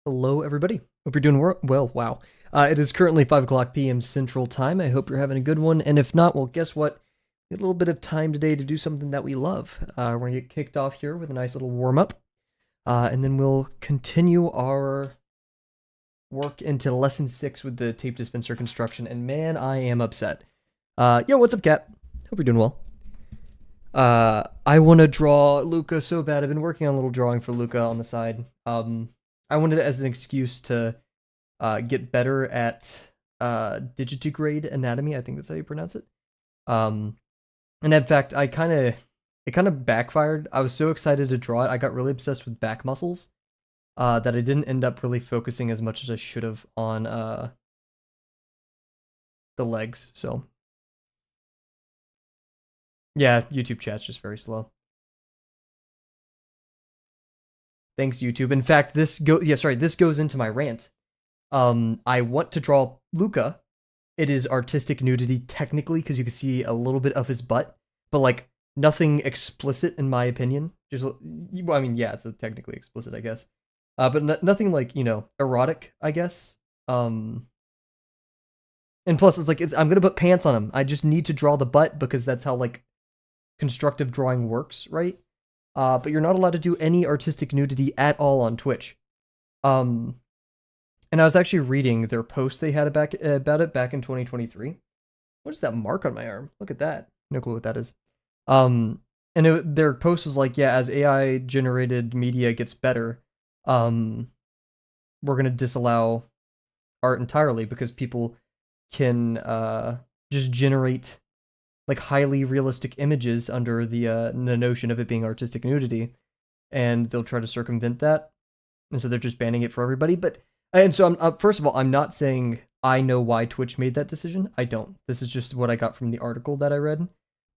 Hello, everybody. Hope you're doing well. Wow. It is currently 5 o'clock p.m. Central Time. I hope you're having a good one. And if not, well, guess what? We had a little bit of time today to do something that we love. We're going to get kicked off here with a nice little warm up. And then we'll continue our work into lesson 6 with the tape dispenser construction. And man, I am upset. Yo, what's up, Cat? Hope you're doing well. I want to draw Luca so bad. I've been working on a little drawing for Luca on the side. I wanted it as an excuse to get better at digitigrade anatomy. I think that's how you pronounce it. And in fact, it kind of backfired. I was so excited to draw it. I got really obsessed with back muscles that I didn't end up really focusing as much as I should have on the legs. So yeah, YouTube chat's just very slow. Thanks, YouTube. In fact, this goes into my rant. I want to draw Luca. It is artistic nudity technically because you can see a little bit of his butt, but like nothing explicit in my opinion. Just, I mean, yeah, it's technically explicit, I guess, but nothing like erotic, I guess. And plus, it's like I'm gonna put pants on him. I just need to draw the butt because that's how like constructive drawing works, right? But you're not allowed to do any artistic nudity at all on Twitch. And I was actually reading their post they had about it back in 2023. What is that mark on my arm? Look at that. No clue what that is. Their post was like, yeah, as AI generated media gets better, we're gonna disallow art entirely because people can just generate like highly realistic images under the notion of it being artistic nudity, and they'll try to circumvent that, and so they're just banning it for everybody. First of all, I'm not saying I know why Twitch made that decision. I don't. This is just what I got from the article that I read,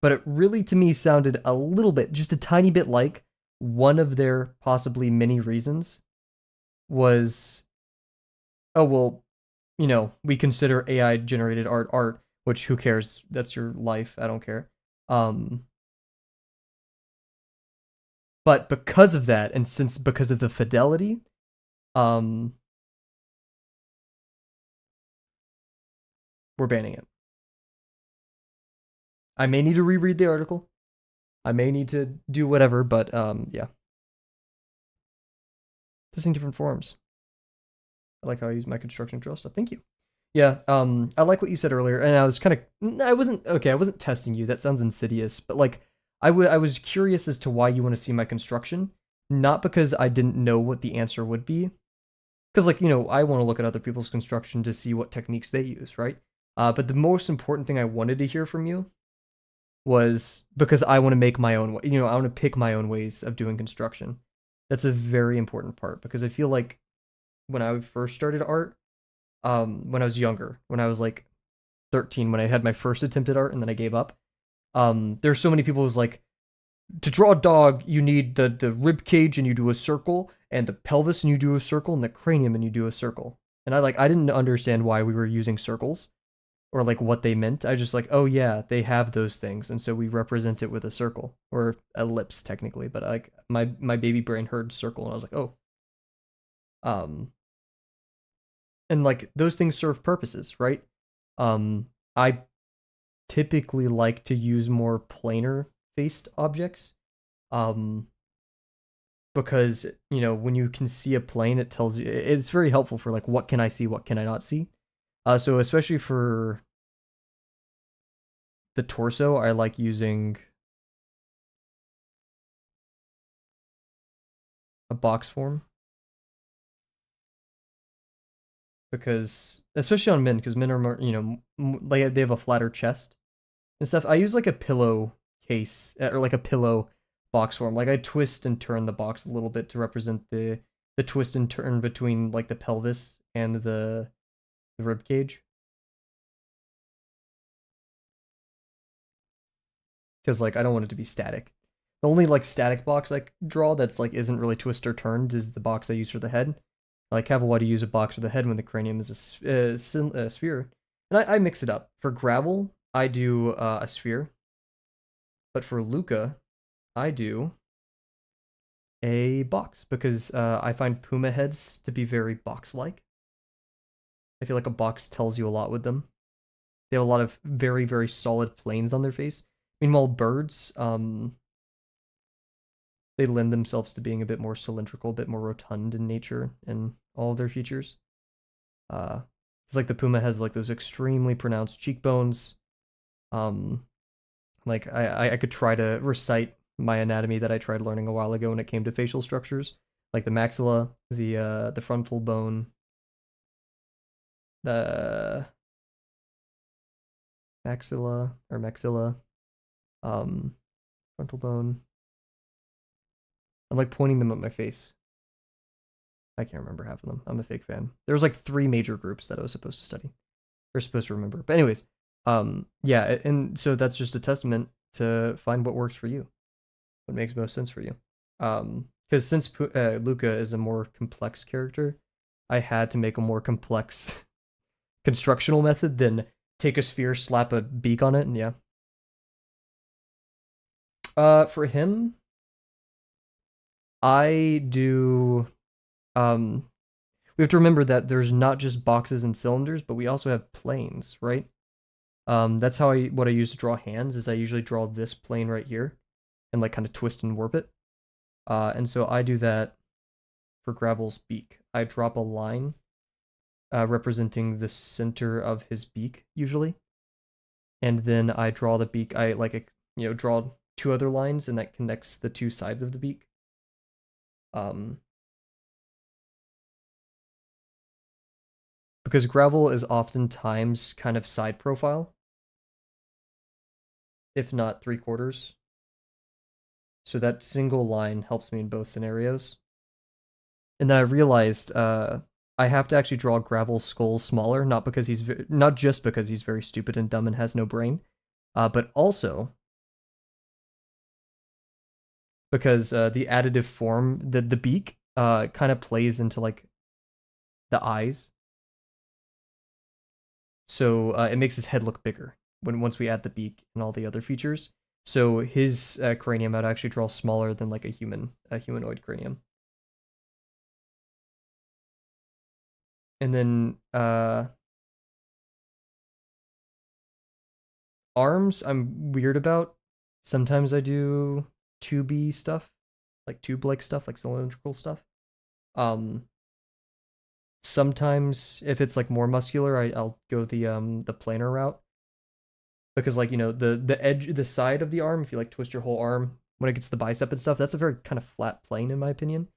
but it really to me sounded a little bit, just a tiny bit like one of their possibly many reasons was, oh well, we consider AI generated art, which who cares? That's your life. I don't care. But because of that, and because of the fidelity, we're banning it. I may need to reread the article. I may need to do whatever, but yeah. Testing different forms. I like how I use my construction drill stuff. Thank you. Yeah, I like what you said earlier, and I wasn't testing you. That sounds insidious, but like, I was curious as to why you want to see my construction, not because I didn't know what the answer would be, because like I want to look at other people's construction to see what techniques they use, right? But the most important thing I wanted to hear from you was because I want to make my own way. I want to pick my own ways of doing construction. That's a very important part because I feel like when I first started art, when I was younger, when I was like 13, when I had my first attempt at art and then I gave up. There's so many people who's like, to draw a dog, you need the rib cage and you do a circle, and the pelvis and you do a circle, and the cranium and you do a circle. And I didn't understand why we were using circles or like what they meant. I just like, oh yeah, they have those things, and so we represent it with a circle or ellipse technically. But like my baby brain heard circle, and I was like, oh. And like those things serve purposes, right? I typically like to use more planar faced objects, because when you can see a plane, it tells you, it's very helpful for like what can I see, what can I not see. So especially for the torso, I like using a box form. Because especially on men, because men are more, like they have a flatter chest and stuff. I use like a pillow case or like a pillow box form. Like I twist and turn the box a little bit to represent the twist and turn between like the pelvis and the rib cage. Because like I don't want it to be static. The only like static box I draw that's like isn't really twist or turned is the box I use for the head. Like Kavel, why do you use a box for the head when the cranium is a sphere? And I mix it up. For gravel, I do a sphere. But for Luca, I do a box because I find puma heads to be very box-like. I feel like a box tells you a lot with them. They have a lot of very, very solid planes on their face. Meanwhile, birds, they lend themselves to being a bit more cylindrical, a bit more rotund in nature and all of their features. It's like the puma has like those extremely pronounced cheekbones. Um, like I could try to recite my anatomy that I tried learning a while ago when it came to facial structures, like the maxilla, the frontal bone, the maxilla, um, frontal bone. I'm like pointing them at my face. I can't remember half of them. I'm a fake fan. There's like three major groups that I was supposed to study. Or supposed to remember. But anyways, yeah, and so that's just a testament to find what works for you, what makes most sense for you. Because since Luca is a more complex character, I had to make a more complex constructional method than take a sphere, slap a beak on it, and yeah. For him, I do we have to remember that there's not just boxes and cylinders, but we also have planes, right? That's how what I use to draw hands is I usually draw this plane right here and like kind of twist and warp it. And so I do that for Gravel's beak. I drop a line representing the center of his beak usually, and then I draw the beak. I like draw two other lines and that connects the two sides of the beak. Because Gravel is oftentimes kind of side profile, if not 3/4. So that single line helps me in both scenarios. And then I realized I have to actually draw Gravel's skull smaller, not just because he's very stupid and dumb and has no brain, but also because the additive form, the beak, kind of plays into like the eyes, so it makes his head look bigger once we add the beak and all the other features. So his cranium I'd actually draw smaller than like a humanoid cranium. And then arms I'm weird about. Sometimes I do tubey stuff, like tube-like stuff, like cylindrical stuff. Um, Sometimes if it's like more muscular, I'll go the planar route because like the edge, the side of the arm, if you like twist your whole arm when it gets to the bicep and stuff, that's a very kind of flat plane in my opinion.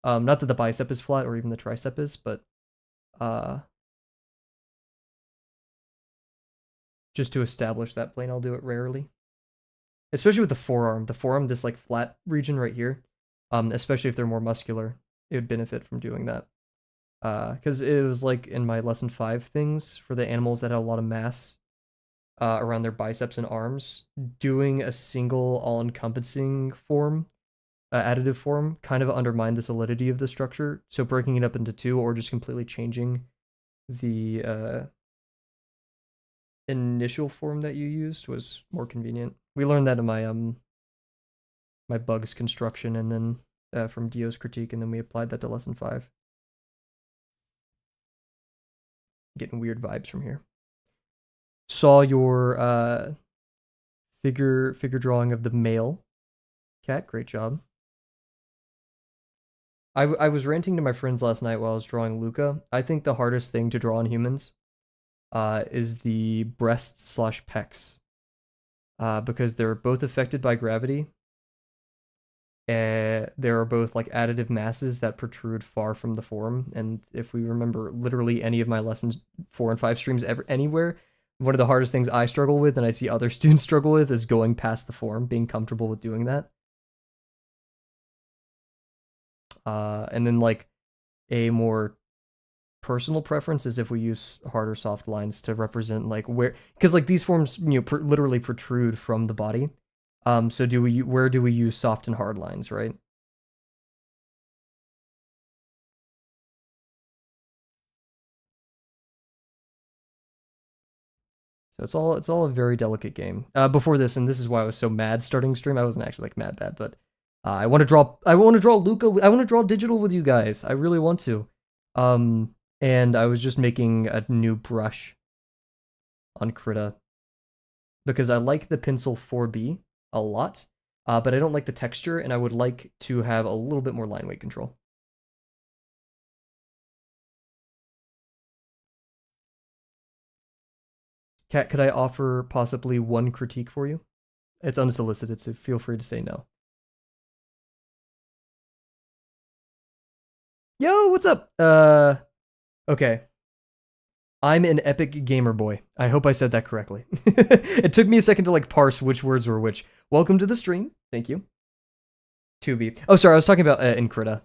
Not that the bicep is flat or even the tricep is, but uh, just to establish that plane, I'll do it rarely. Especially with the forearm. The forearm, this like flat region right here, especially if they're more muscular, it would benefit from doing that. Because it was like in my lesson 5 things for the animals that had a lot of mass around their biceps and arms, doing a single all-encompassing form, additive form, kind of undermined the solidity of the structure. So breaking it up into two or just completely changing the initial form that you used was more convenient. We learned that in my bugs construction and then from Dio's critique, and then we applied that to lesson 5. Getting weird vibes from here. Saw your figure drawing of the male cat. Great job. I was ranting to my friends last night while I was drawing Luca. I think the hardest thing to draw on humans is the breasts / pecs. Because they're both affected by gravity. There are both like additive masses that protrude far from the form, and if we remember literally any of my lessons 4 and 5 streams ever anywhere, one of the hardest things I struggle with and I see other students struggle with is going past the form, being comfortable with doing that. And then like a more personal preference is if we use hard or soft lines to represent like where, because like these forms literally protrude from the body. So where do we use soft and hard lines, right? So it's all a very delicate game. Before this, and this is why I was so mad starting stream. I wasn't actually like mad bad, but I want to draw. I want to draw Luca. I want to draw digital with you guys. I really want to. And I was just making a new brush on Krita because I like the pencil 4B a lot, but I don't like the texture, and I would like to have a little bit more line weight control. Kat, could I offer possibly one critique for you? It's unsolicited, so feel free to say no. Yo, what's up? Okay. I'm an epic gamer boy. I hope I said that correctly. It took me a second to like parse which words were which. Welcome to the stream. Thank you. 2B. Oh, sorry, I was talking about Incrita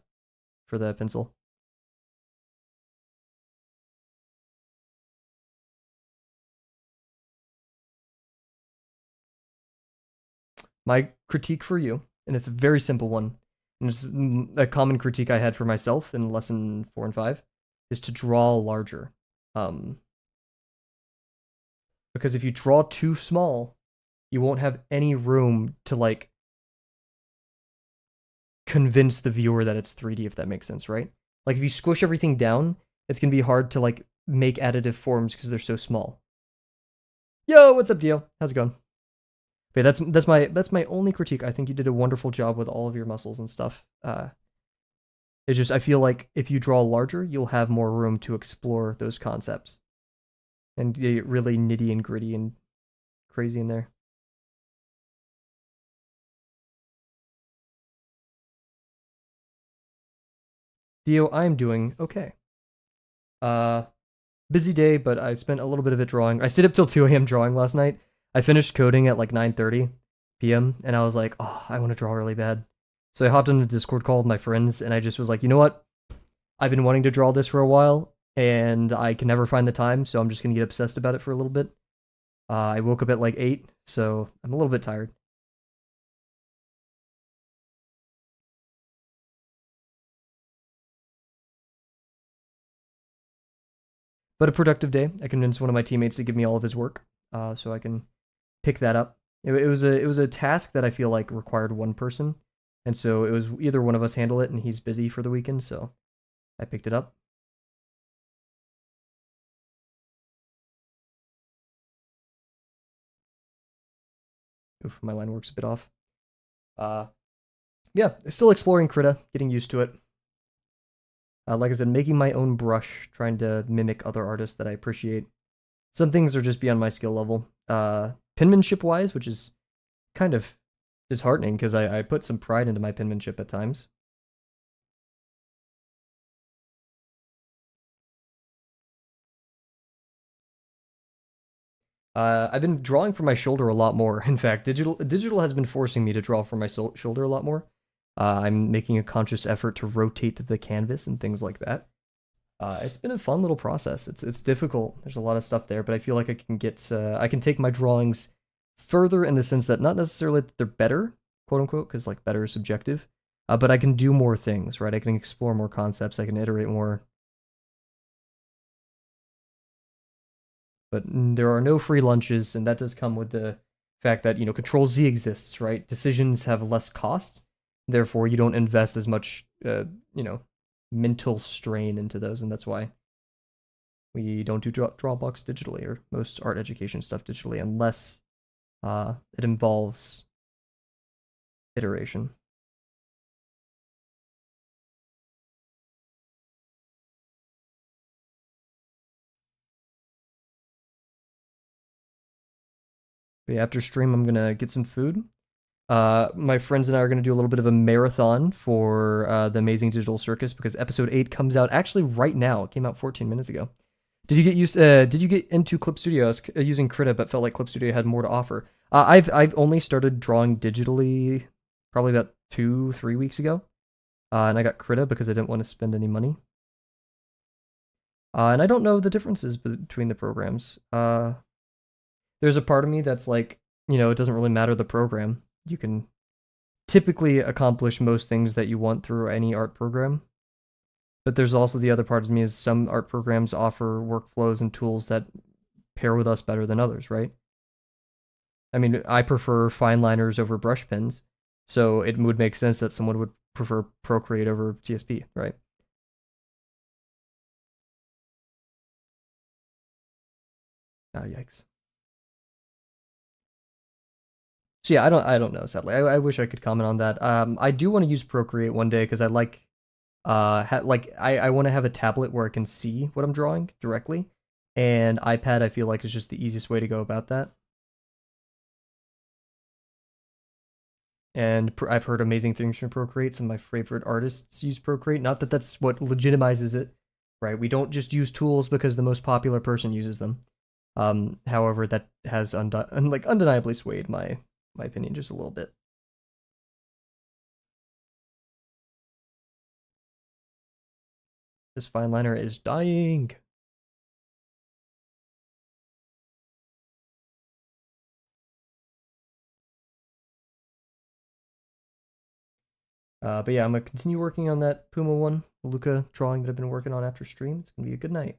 for the pencil. My critique for you, and it's a very simple one, and it's a common critique I had for myself in lesson 4 and 5, is to draw larger. Because if you draw too small, you won't have any room to like convince the viewer that it's 3D, if that makes sense, right? Like if you squish everything down, it's gonna be hard to like make additive forms because they're so small. Yo, what's up, Dio? How's it going? Okay, that's my only critique. I think you did a wonderful job with all of your muscles and stuff. It's just I feel like if you draw larger, you'll have more room to explore those concepts and get really nitty and gritty and crazy in there. Dio, I'm doing okay. Busy day, but I spent a little bit of it drawing. I stayed up till 2 a.m. drawing last night. I finished coding at like 9:30 p.m. and I was like, oh, I want to draw really bad. So I hopped on a Discord call with my friends and I just was like, you know what? I've been wanting to draw this for a while and I can never find the time, so I'm just gonna get obsessed about it for a little bit. I woke up at like 8, so I'm a little bit tired. But a productive day. I convinced one of my teammates to give me all of his work, so I can pick that up. It was a task that I feel like required one person, and so it was either one of us handle it, and he's busy for the weekend, so I picked it up. Oof, my line works a bit off. Yeah, still exploring Krita, getting used to it. Like I said, making my own brush, trying to mimic other artists that I appreciate. Some things are just beyond my skill level. Penmanship wise, which is kind of disheartening because I put some pride into my penmanship at times. I've been drawing from my shoulder a lot more. In fact, digital has been forcing me to draw from my shoulder a lot more. I'm making a conscious effort to rotate the canvas and things like that. It's been a fun little process. It's difficult. There's a lot of stuff there, but I feel like I can take my drawings further in the sense that not necessarily that they're better, quote unquote, because like better is subjective, but I can do more things, right? I can explore more concepts. I can iterate more. But there are no free lunches, and that does come with the fact that Control Z exists, right? Decisions have less cost, therefore you don't invest as much, mental strain into those, and that's why we don't do Drawbox digitally or most art education stuff digitally unless it involves iteration. But yeah, after stream, I'm gonna get some food. My friends and I are going to do a little bit of a marathon for the Amazing Digital Circus because episode 8 comes out actually right now. It came out 14 minutes ago. Did you get into Clip Studio? I was using Krita, but felt like Clip Studio had more to offer. I've only started drawing digitally probably about 2-3 weeks ago, and I got Krita because I didn't want to spend any money. And I don't know the differences between the programs. There's a part of me that's like, it doesn't really matter the program. You can typically accomplish most things that you want through any art program. But there's also the other part of me is some art programs offer workflows and tools that pair with us better than others, right? I mean, I prefer fine liners over brush pens. So it would make sense that someone would prefer Procreate over TSP, right? Oh, yikes. So yeah, I don't know. Sadly, I wish I could comment on that. I do want to use Procreate one day because I like I want to have a tablet where I can see what I'm drawing directly, and iPad I feel like is just the easiest way to go about that. And I've heard amazing things from Procreate. Some of my favorite artists use Procreate. Not that that's what legitimizes it, right? We don't just use tools because the most popular person uses them. However, that has undeniably swayed my opinion just a little bit. This fine liner is dying. But yeah, I'm gonna continue working on that Puma one, Luca drawing that I've been working on after stream. It's gonna be a good night.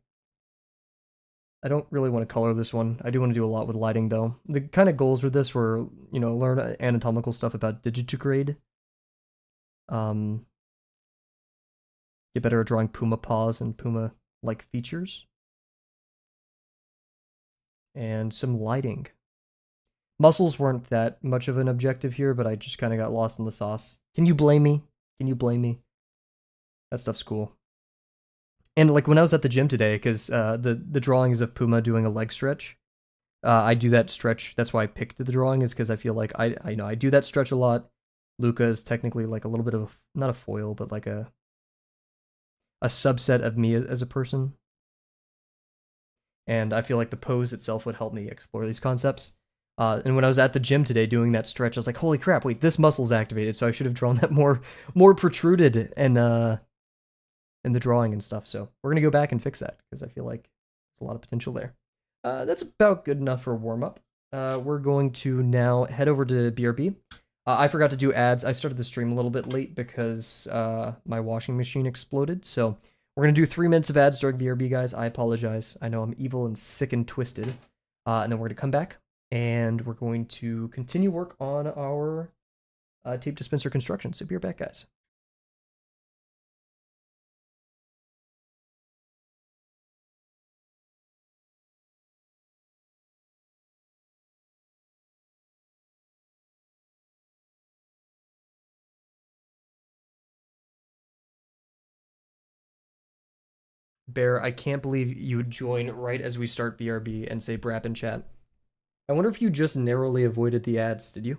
I don't really want to color this one. I do want to do a lot with lighting though. The kind of goals with this were, learn anatomical stuff about digitigrade. Um, get better at drawing Puma paws and Puma like features, and some lighting. Muscles weren't that much of an objective here, but I just kind of got lost in the sauce. Can you blame me? Can you blame me? That stuff's cool. And like when I was at the gym today, because the drawings of Puma doing a leg stretch, I do that stretch. That's why I picked the drawing, is because I feel like I do that stretch a lot. Luca is technically like a little bit of not a foil, but like a subset of me as a person. And I feel like the pose itself would help me explore these concepts. And when I was at the gym today doing that stretch, I was like, "Holy crap! Wait, this muscle's activated." So I should have drawn that more protruded and in the drawing and stuff. So we're gonna go back and fix that because I feel like there's a lot of potential there. That's about good enough for a warm up. We're going to now head over to BRB. I forgot to do ads. I started the stream a little bit late because my washing machine exploded. So we're gonna do 3 minutes of ads during BRB, guys. I apologize. I know I'm evil and sick and twisted. And then we're gonna come back and we're going to continue work on our tape dispenser construction. So be right back, guys. Bear, I can't believe you would join right as we start BRB and say Brap in chat. I wonder if you just narrowly avoided the ads, did you?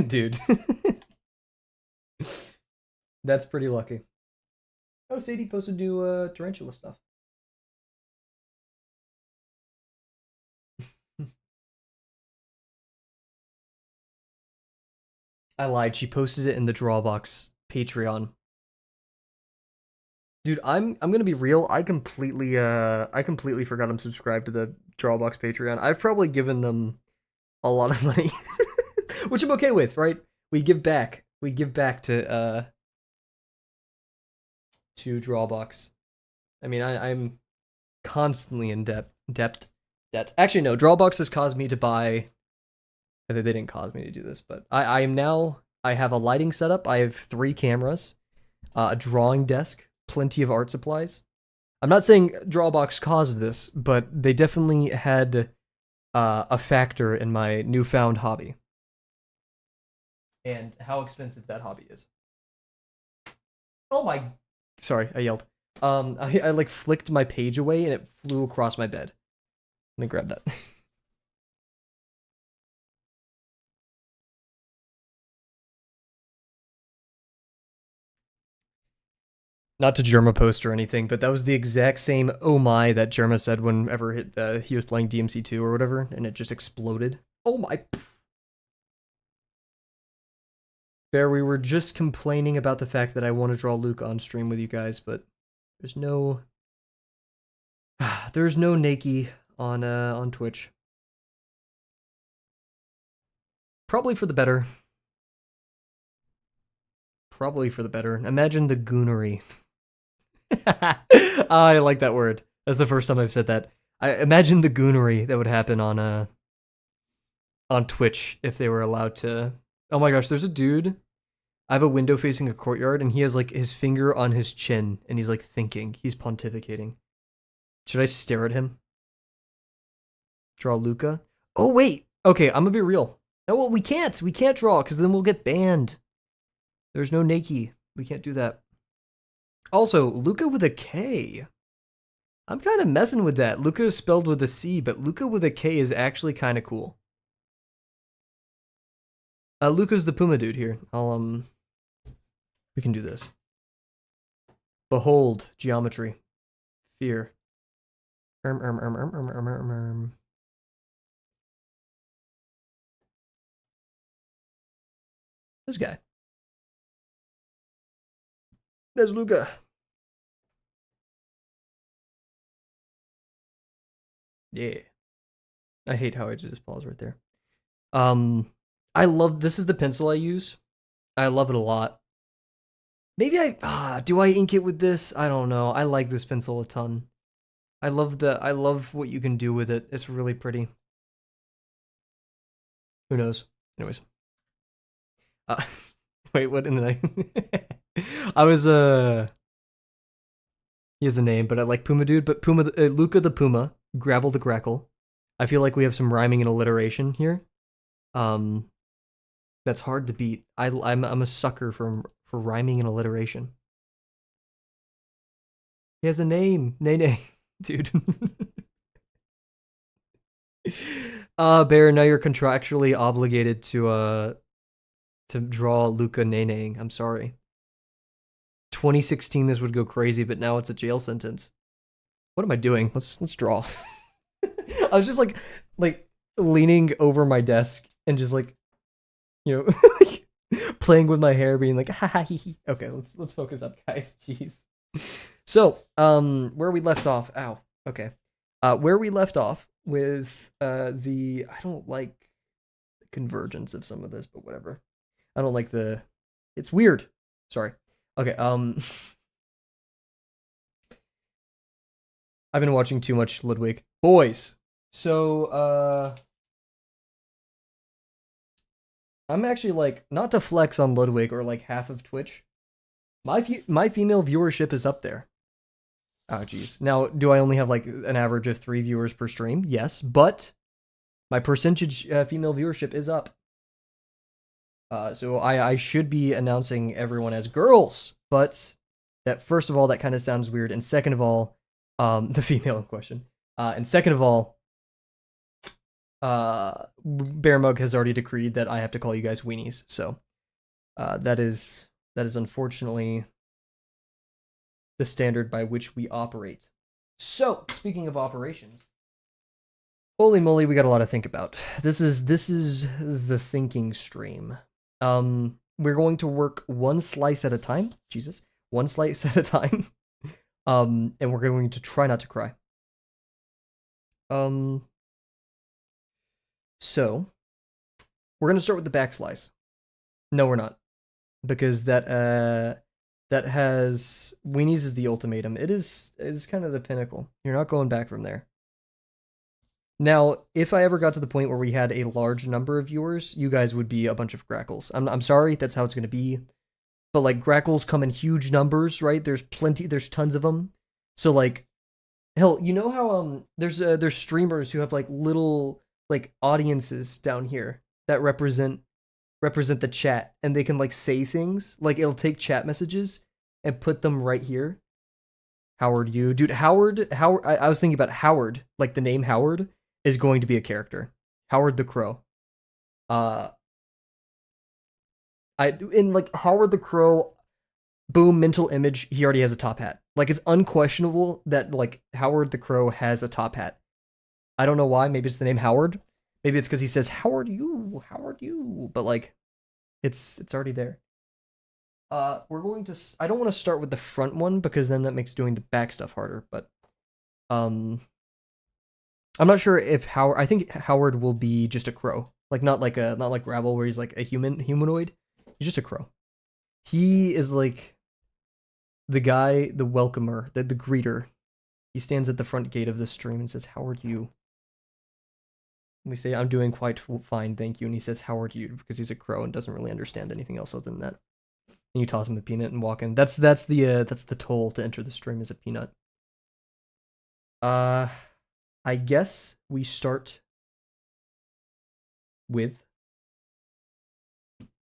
Dude. That's pretty lucky. Oh, Sadie posted new tarantula stuff. I lied. She posted it in the Drawbox Patreon. Dude, I'm gonna be real. I completely forgot I'm subscribed to the Drawbox Patreon. I've probably given them a lot of money, which I'm okay with. Right? We give back. We give back to Drawbox. I mean, I'm constantly in debt. Actually, no. Drawbox has caused me to buy. They didn't cause me to do this, but I am now. I have a lighting setup. I have 3 cameras, a drawing desk, plenty of art supplies. I'm not saying Drawbox caused this, but they definitely had a factor in my newfound hobby and how expensive that hobby is. Oh my! Sorry, I yelled. I like flicked my page away and it flew across my bed. Let me grab that. Not to Jerma post or anything, but that was the exact same "oh my" that Jerma said whenever he was playing DMC2 or whatever, and it just exploded. Oh my! Bear, we were just complaining about the fact that I want to draw Luke on stream with you guys, but there's no there's no Nakey on Twitch. Probably for the better. Probably for the better. Imagine the goonery. I like that word. That's the first time I've said that. I imagine the goonery that would happen on Twitch if they were allowed to. Oh my gosh, there's a dude. I have a window facing a courtyard, and he has like his finger on his chin, and he's like thinking. He's pontificating. Should I stare at him? Draw Luca? Oh wait. Okay, I'm gonna be real. No, well, we can't. We can't draw because then we'll get banned. There's no Nike. We can't do that. Also, Luca with a K. I'm kind of messing with that. Luca is spelled with a C, but Luca with a K is actually kind of cool. Luca's the Puma dude here. We can do this. Behold, geometry. Fear. This guy. There's Luca. Yeah. I hate how I did his paws right there. I love, this is the pencil I use. I love it a lot. Maybe do I ink it with this? I don't know. I like this pencil a ton. I love what you can do with it. It's really pretty. Who knows? Anyways. Wait, what in the I was he has a name, but I like Puma Dude, but Luca the Puma, Gravel the Grackle. I feel like we have some rhyming and alliteration here. That's hard to beat. I'm a sucker for rhyming and alliteration. He has a name. Nene. Dude. Bear, now you're contractually obligated to draw Luca Nene. I'm sorry. 2016 this would go crazy, but now it's a jail sentence. What am I doing? Let's draw. I was just like leaning over my desk and just like, you know, playing with my hair, being like, ha ha hee hee. Okay, let's focus up, guys. Jeez. So, where we left off. Ow. Okay. Where we left off with I don't like the convergence of some of this, but whatever. I don't like it's weird. Sorry. Okay, I've been watching too much Ludwig. Boys. So, I'm actually like, not to flex on Ludwig or like half of Twitch. My female viewership is up there. Oh, jeez. Now, do I only have like an average of 3 viewers per stream? Yes, but my percentage female viewership is up. So I should be announcing everyone as girls, but that first of all, that kind of sounds weird, and second of all, the female in question, and second of all, Bear Mug has already decreed that I have to call you guys weenies, so that is unfortunately the standard by which we operate. So, speaking of operations, holy moly, we got a lot to think about. This is the thinking stream. We're going to work one slice at a time. Jesus. One slice at a time. And we're going to try not to cry. So we're going to start with the back slice. No, we're not. Because that has weenies is the ultimatum. It is kind of the pinnacle. You're not going back from there. Now, if I ever got to the point where we had a large number of viewers, you guys would be a bunch of grackles. I'm sorry, that's how it's going to be. But, like, grackles come in huge numbers, right? There's tons of them. So, like, hell, you know how, there's streamers who have, like, little, like, audiences down here that represent the chat, and they can, like, say things. Like, it'll take chat messages and put them right here. Howard, dude, Howard, I was thinking about Howard, like, the name Howard is going to be a character. Howard the Crow. In like Howard the Crow, boom, mental image, he already has a top hat. Like, it's unquestionable that like Howard the Crow has a top hat. I don't know why. Maybe it's the name Howard. Maybe it's because he says Howard you, but like it's already there. We're going to, I don't want to start with the front one because then that makes doing the back stuff harder, but I'm not sure if Howard, I think Howard will be just a crow. Like not like Gravel where he's like a humanoid. He's just a crow. He is like the guy, the welcomer, the greeter. He stands at the front gate of the stream and says, "How are you?" And we say, "I'm doing quite fine, thank you." And he says, "How are you?" Because he's a crow and doesn't really understand anything else other than that. And you toss him a peanut and walk in. That's the toll to enter the stream is a peanut. I guess we start with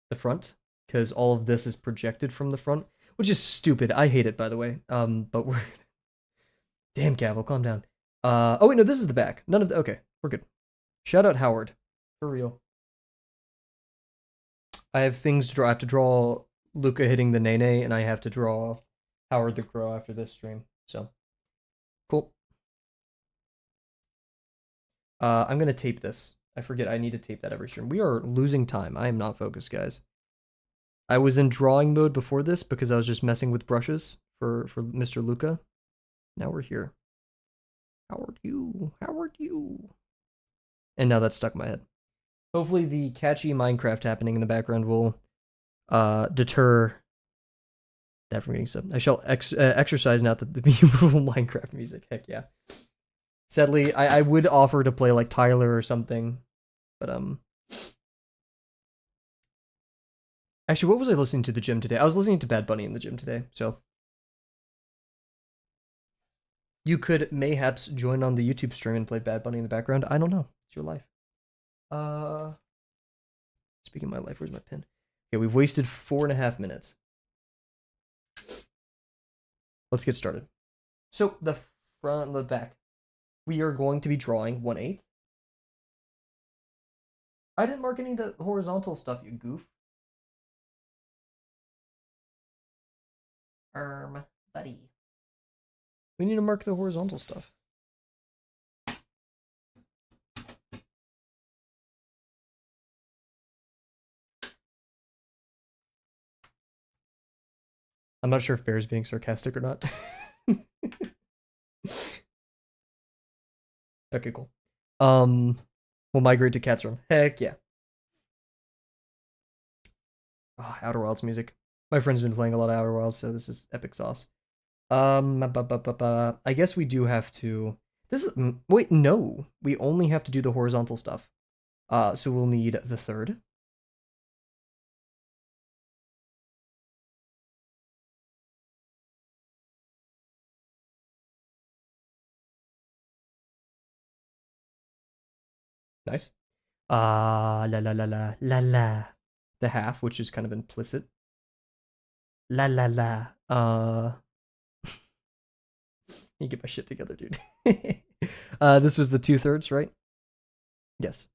the front because all of this is projected from the front, which is stupid. I hate it, by the way. But we're damn Kavel, calm down. Oh wait, no, this is the back. None of the okay, we're good. Shout out Howard, for real. I have things to draw. I have to draw Luca hitting the Nene, and I have to draw Howard the Crow after this stream. So cool. I'm gonna tape this. I forget I need to tape that every stream. We are losing time. I am not focused, guys. I was in drawing mode before this because I was just messing with brushes for Mr. Luca. Now we're here. Howard you. Howard you. And now that's stuck in my head. Hopefully the catchy Minecraft happening in the background will deter that from getting sub. I shall exercise now the beautiful Minecraft music. Heck yeah. Sadly, I would offer to play like Tyler or something, but actually, what was I listening to the gym today? I was listening to Bad Bunny in the gym today, so you could mayhaps join on the YouTube stream and play Bad Bunny in the background. I don't know. It's your life. Speaking of my life, where's my pen? Okay, we've wasted 4.5 minutes. Let's get started. So the front, the back. We are going to be drawing 1/8. I didn't mark any of the horizontal stuff, you goof. Buddy. We need to mark the horizontal stuff. I'm not sure if Bear's being sarcastic or not. Okay, cool. We'll migrate to Cat's Room. Heck yeah. Oh, Outer Wilds music. My friend's been playing a lot of Outer Wilds, so this is epic sauce. I guess we do have to. This is wait, no. We only have to do the horizontal stuff. So we'll need the third. Nice. La la la la la la. The half, which is kind of implicit. La la la. You get my shit together, dude. This was the 2/3, right? Yes.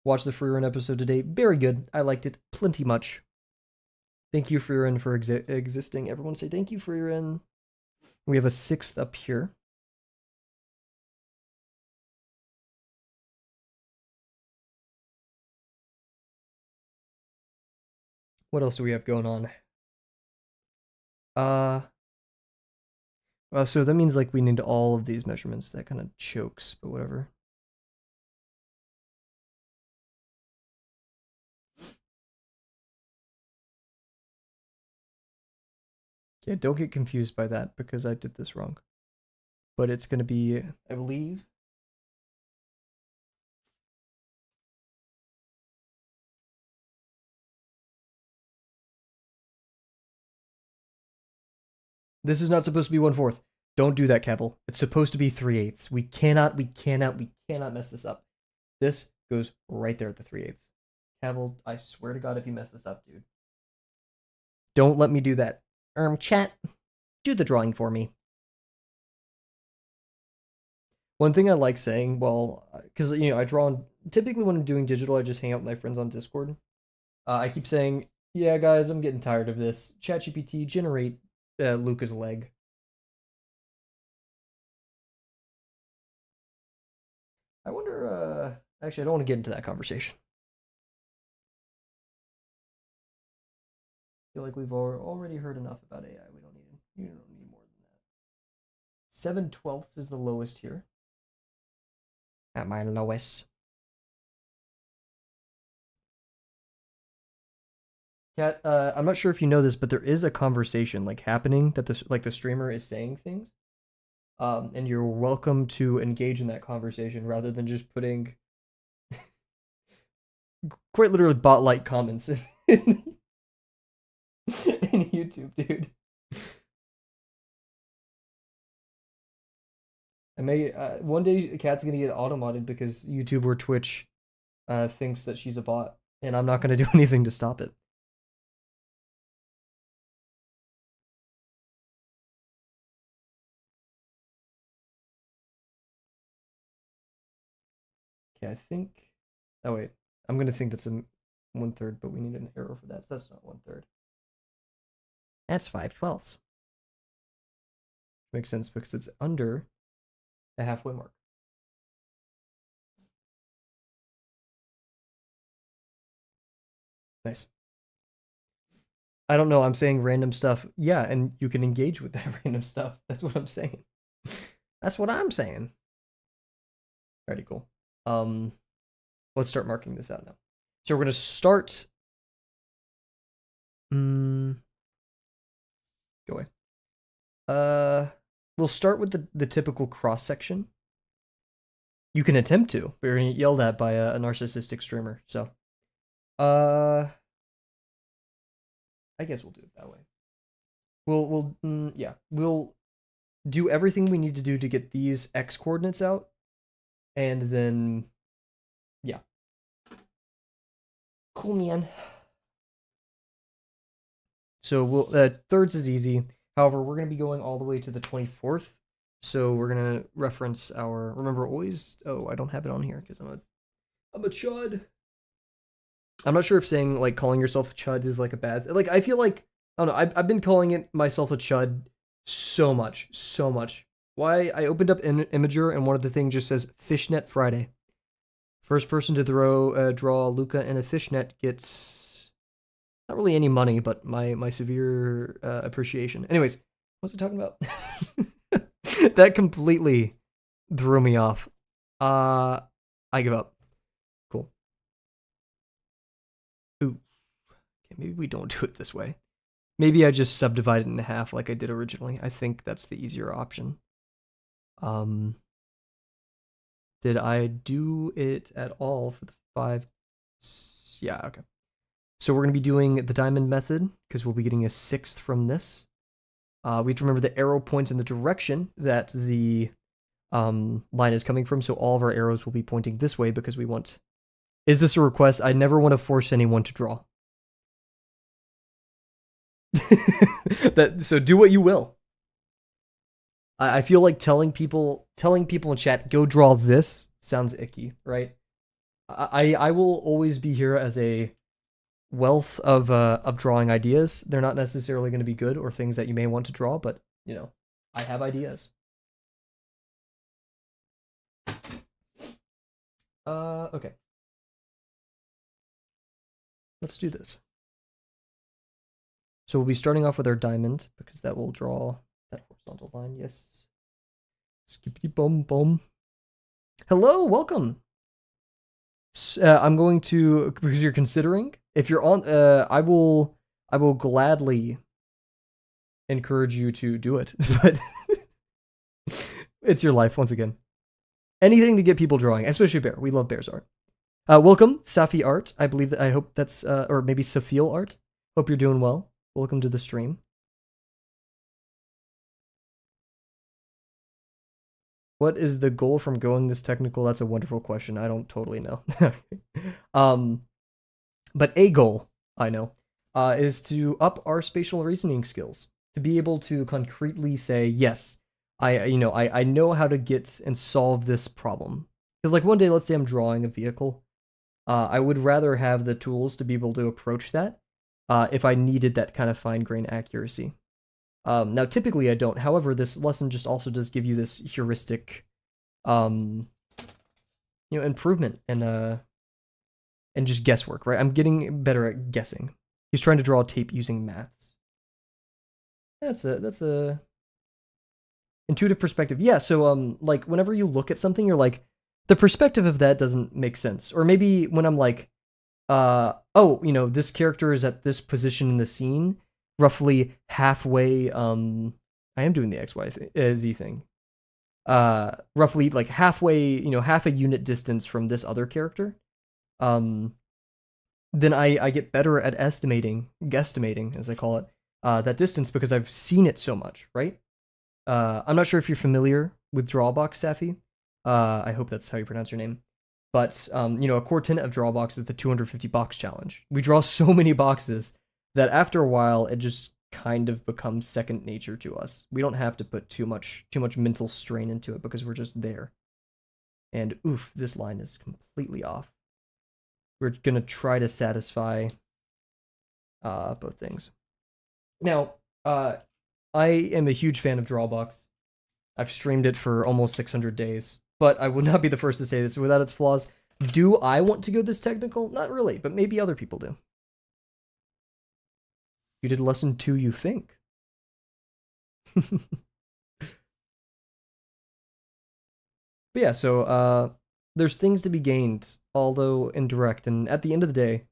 Watched the free run episode today. Very good. I liked it plenty much. Thank you, free run, for existing. Everyone say thank you, free run. We have a 6th up here. What else do we have going on? So that means like we need all of these measurements. That kind of chokes, but whatever. Yeah, don't get confused by that because I did this wrong. But it's going to be, I believe. This is not supposed to be 1/4. Don't do that, Kavel. It's supposed to be 3/8. We cannot mess this up. This goes right there at the 3/8. Kavel, I swear to God, if you mess this up, dude. Don't let me do that. Chat, do the drawing for me. One thing I like saying, well, because I draw on. Typically, when I'm doing digital, I just hang out with my friends on Discord. I keep saying, "Yeah, guys, I'm getting tired of this. ChatGPT, generate Luca's leg." I wonder. Actually, I don't want to get into that conversation. I feel like we've already heard enough about AI. We don't need more than that. 7/12 is the lowest here. At my lowest. Cat, I'm not sure if you know this, but there is a conversation like happening that this like the streamer is saying things. And you're welcome to engage in that conversation rather than just putting quite literally bot-like comments in YouTube, dude. I may one day Cat's gonna get auto-modded because YouTube or Twitch thinks that she's a bot, and I'm not gonna do anything to stop it. Okay, I think. Oh wait, I'm gonna think that's a 1/3, but we need an arrow for that. So that's not 1/3. That's 5/12. Makes sense because it's under the halfway mark. Nice. I don't know. I'm saying random stuff. Yeah, and you can engage with that random stuff. That's what I'm saying. That's what I'm saying. Pretty cool. Let's start marking this out now. So we're gonna start. Go away. We'll start with the typical cross section. You can attempt to, but you're gonna get yelled at by a narcissistic streamer. So, I guess we'll do it that way. We'll do everything we need to do to get these x coordinates out, and then, yeah. Cool, man. So thirds is easy. However, we're gonna be going all the way to the 24th. So we're gonna reference our. Remember, always. Oh, I don't have it on here because I'm a chud. I'm not sure if saying like calling yourself chud is like a bad. Like I feel like I don't know. I've been calling it myself a chud so much. Why I opened up Imager and one of the things just says Fishnet Friday. First person to draw Luca in a fishnet gets not really any money, but my severe appreciation. Anyways, what was I talking about? That completely threw me off. I give up. Cool. Ooh. Okay, maybe we don't do it this way. Maybe I just subdivide it in half like I did originally. I think that's the easier option. Did I do it at all for the 5? Yeah, okay. So we're going to be doing the diamond method because we'll be getting a 6th from this. We have to remember the arrow points in the direction that the line is coming from, so all of our arrows will be pointing this way because we want... Is this a request? I never want to force anyone to draw. So do what you will. I feel like telling people in chat, go draw this, sounds icky, right? I will always be here as a wealth of drawing ideas. They're not necessarily going to be good or things that you may want to draw, but you know, I have ideas. Okay. Let's do this. So we'll be starting off with our diamond because that will draw that horizontal line. Yes. Skippity bum bum. Hello, welcome. I'm going to, because you're considering, if you're on, I will gladly encourage you to do it, but it's your life once again. Anything to get people drawing, especially bear. We love bears art. Welcome, Safi Art. I believe that, I hope that's, or maybe Safiel Art. Hope you're doing well. Welcome to the stream. What is the goal from going this technical? That's a wonderful question. I don't totally know. But a goal, I know, is to up our spatial reasoning skills. To be able to concretely say, yes, I know how to get and solve this problem. Because like one day, let's say I'm drawing a vehicle. I would rather have the tools to be able to approach that if I needed that kind of fine-grained accuracy. Now, typically I don't. However, this lesson just also does give you this heuristic, improvement and just guesswork, right? I'm getting better at guessing. He's trying to draw a tape using maths. That's a intuitive perspective. Yeah, so like whenever you look at something, you're like, the perspective of that doesn't make sense. Or maybe when I'm like, oh, this character is at this position in the scene, roughly halfway. I am doing the Z thing. Roughly like halfway, half a unit distance from this other character. Um, then I get better at guesstimating, as I call it, that distance because I've seen it so much, right? I'm not sure if you're familiar with Drawbox, Safi. I hope that's how you pronounce your name. But a core tenet of Drawbox is the 250 box challenge. We draw so many boxes that after a while it just kind of becomes second nature to us. We don't have to put too much mental strain into it because we're just there. And oof, this line is completely off. We're gonna try to satisfy both things. Now, I am a huge fan of Drawbox. I've streamed it for almost 600 days, but I would not be the first to say this without its flaws. Do I want to go this technical? Not really, but maybe other people do. You did lesson 2, you think? But yeah, so there's things to be gained, although indirect, and at the end of the day,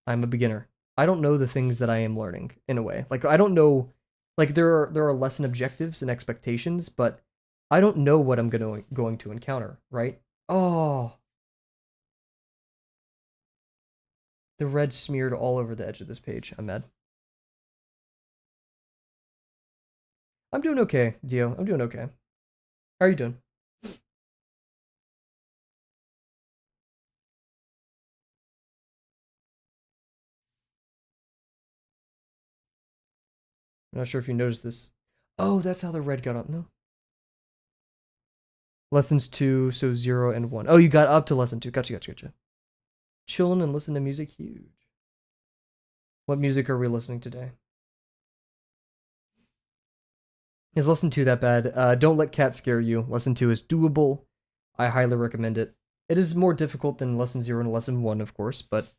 I'm a beginner. I don't know the things that I am learning, in a way. Like, I don't know, like, there are lesson objectives and expectations, but I don't know what I'm going to encounter, right? Oh, the red smeared all over the edge of this page. I'm mad. I'm doing okay, Dio. I'm doing okay. How are you doing? I'm not sure if you noticed this. Oh, that's how the red got up. No. Lessons 2, so 0 and 1. Oh, you got up to lesson 2. Gotcha. Chilling and listen to music, huge. What music are we listening today? Is lesson 2 that bad? Don't let cat scare you. Lesson 2 is doable. I highly recommend it. It is more difficult than lesson 0 and lesson 1, of course, but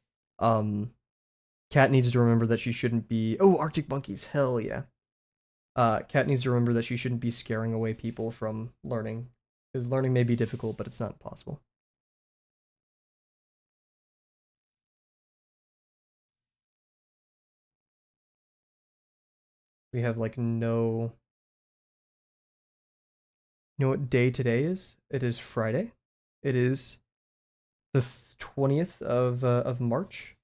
Cat needs to remember that she shouldn't be... Oh, Arctic Monkeys, hell yeah. Cat needs to remember that she shouldn't be scaring away people from learning, because learning may be difficult, but it's not impossible. We have like no... You know what day today is? It is Friday. It is the 20th of March.